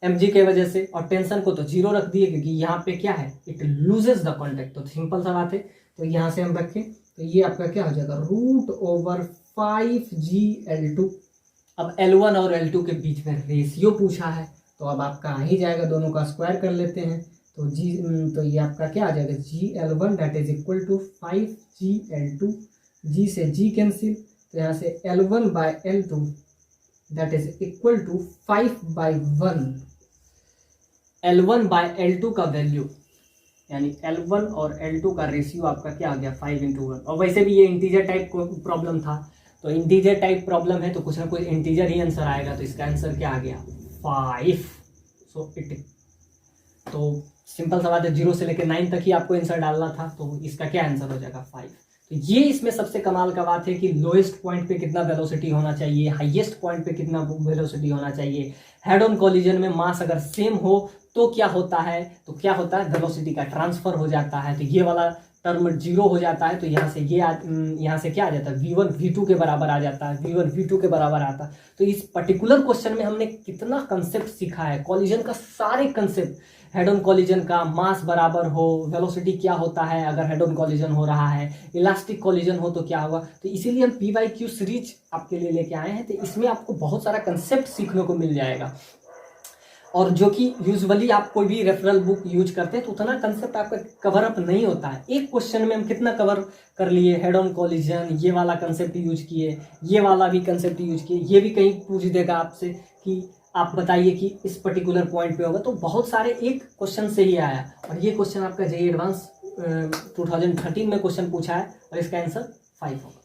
mg के वजह से, और टेंशन को तो जीरो रख दिए क्योंकि यहाँ पे क्या है, इट लूजेस द कॉन्टैक्ट, तो सिंपल सा बात है। तो यहाँ से हम रखें तो ये आपका क्या हो जाएगा, 5GL2। अब L1 और L2 के बीच में रेशियो पूछा है, तो अब आपका आ ही जाएगा, दोनों का स्क्वायर कर लेते हैं। तो तो ये आपका क्या आ जाएगा, GL1 that is equal to 5GL2। G से G कैंसिल, तो यहाँ से L1/L2 that is equal to 5/1। L1/L2 का वैल्यू यानी L1 और L2 का रेशियो आपका क्या आ गया, 5:1। और वैसे भी ये इंटीजर टाइप प्रॉब्लम था, तो इंटीजर टाइप प्रॉब्लम है तो कुछ ना कुछ इंटीजर ही आंसर आएगा, तो इसका आंसर क्या आ गया, 5। सो इट, तो सिंपल सा बात है, 0 से लेकर 9 तक ही आपको आंसर डालना था, तो इसका क्या आंसर हो जाएगा, 5। तो ये इसमें सबसे कमाल का बात है कि लोएस्ट पॉइंट पे कितना वेलोसिटी होना चाहिए, हाईएस्ट पॉइंट पे कितना वेलोसिटी होना चाहिए। हेड ऑन कोलिजन में मास अगर सेम हो तो क्या होता है, वेलोसिटी का ट्रांसफर हो जाता है, तो ये वाला टर्म 0 हो जाता है, तो यहाँ से यहाँ से क्या आ जाता है, v1 v2 के बराबर आ जाता है, v1 v2 के बराबर आता है। तो इस पर्टिकुलर क्वेश्चन में हमने कितना कंसेप्ट सीखा है, कॉलिजन का सारे कंसेप्ट, हेड ऑन कॉलिजन का, मास बराबर हो, वेलोसिटी क्या होता है अगर हेड ऑन कॉलिजन हो रहा है, इलास्टिक कॉलिजन हो तो क्या होगा। तो इसीलिए हम PYQ सीरीज आपके लिए लेके आए हैं, तो इसमें आपको बहुत सारा कंसेप्ट सीखने को मिल जाएगा, और जो कि यूजुअली आप कोई भी रेफरल बुक यूज करते हैं तो उतना कंसेप्ट आपका कवर अप नहीं होता है। एक क्वेश्चन में हम कितना कवर कर लिए, हेड ऑन कॉलिजन, ये वाला कंसेप्ट यूज किए, ये वाला भी कंसेप्ट यूज किए, ये भी कहीं पूछ देगा आपसे कि आप बताइए कि इस पर्टिकुलर पॉइंट पे होगा, तो बहुत सारे एक क्वेश्चन से ही आया, और ये क्वेश्चन आपका JEE एडवांस 2013 में क्वेश्चन पूछा है, और इसका आंसर 5 होगा।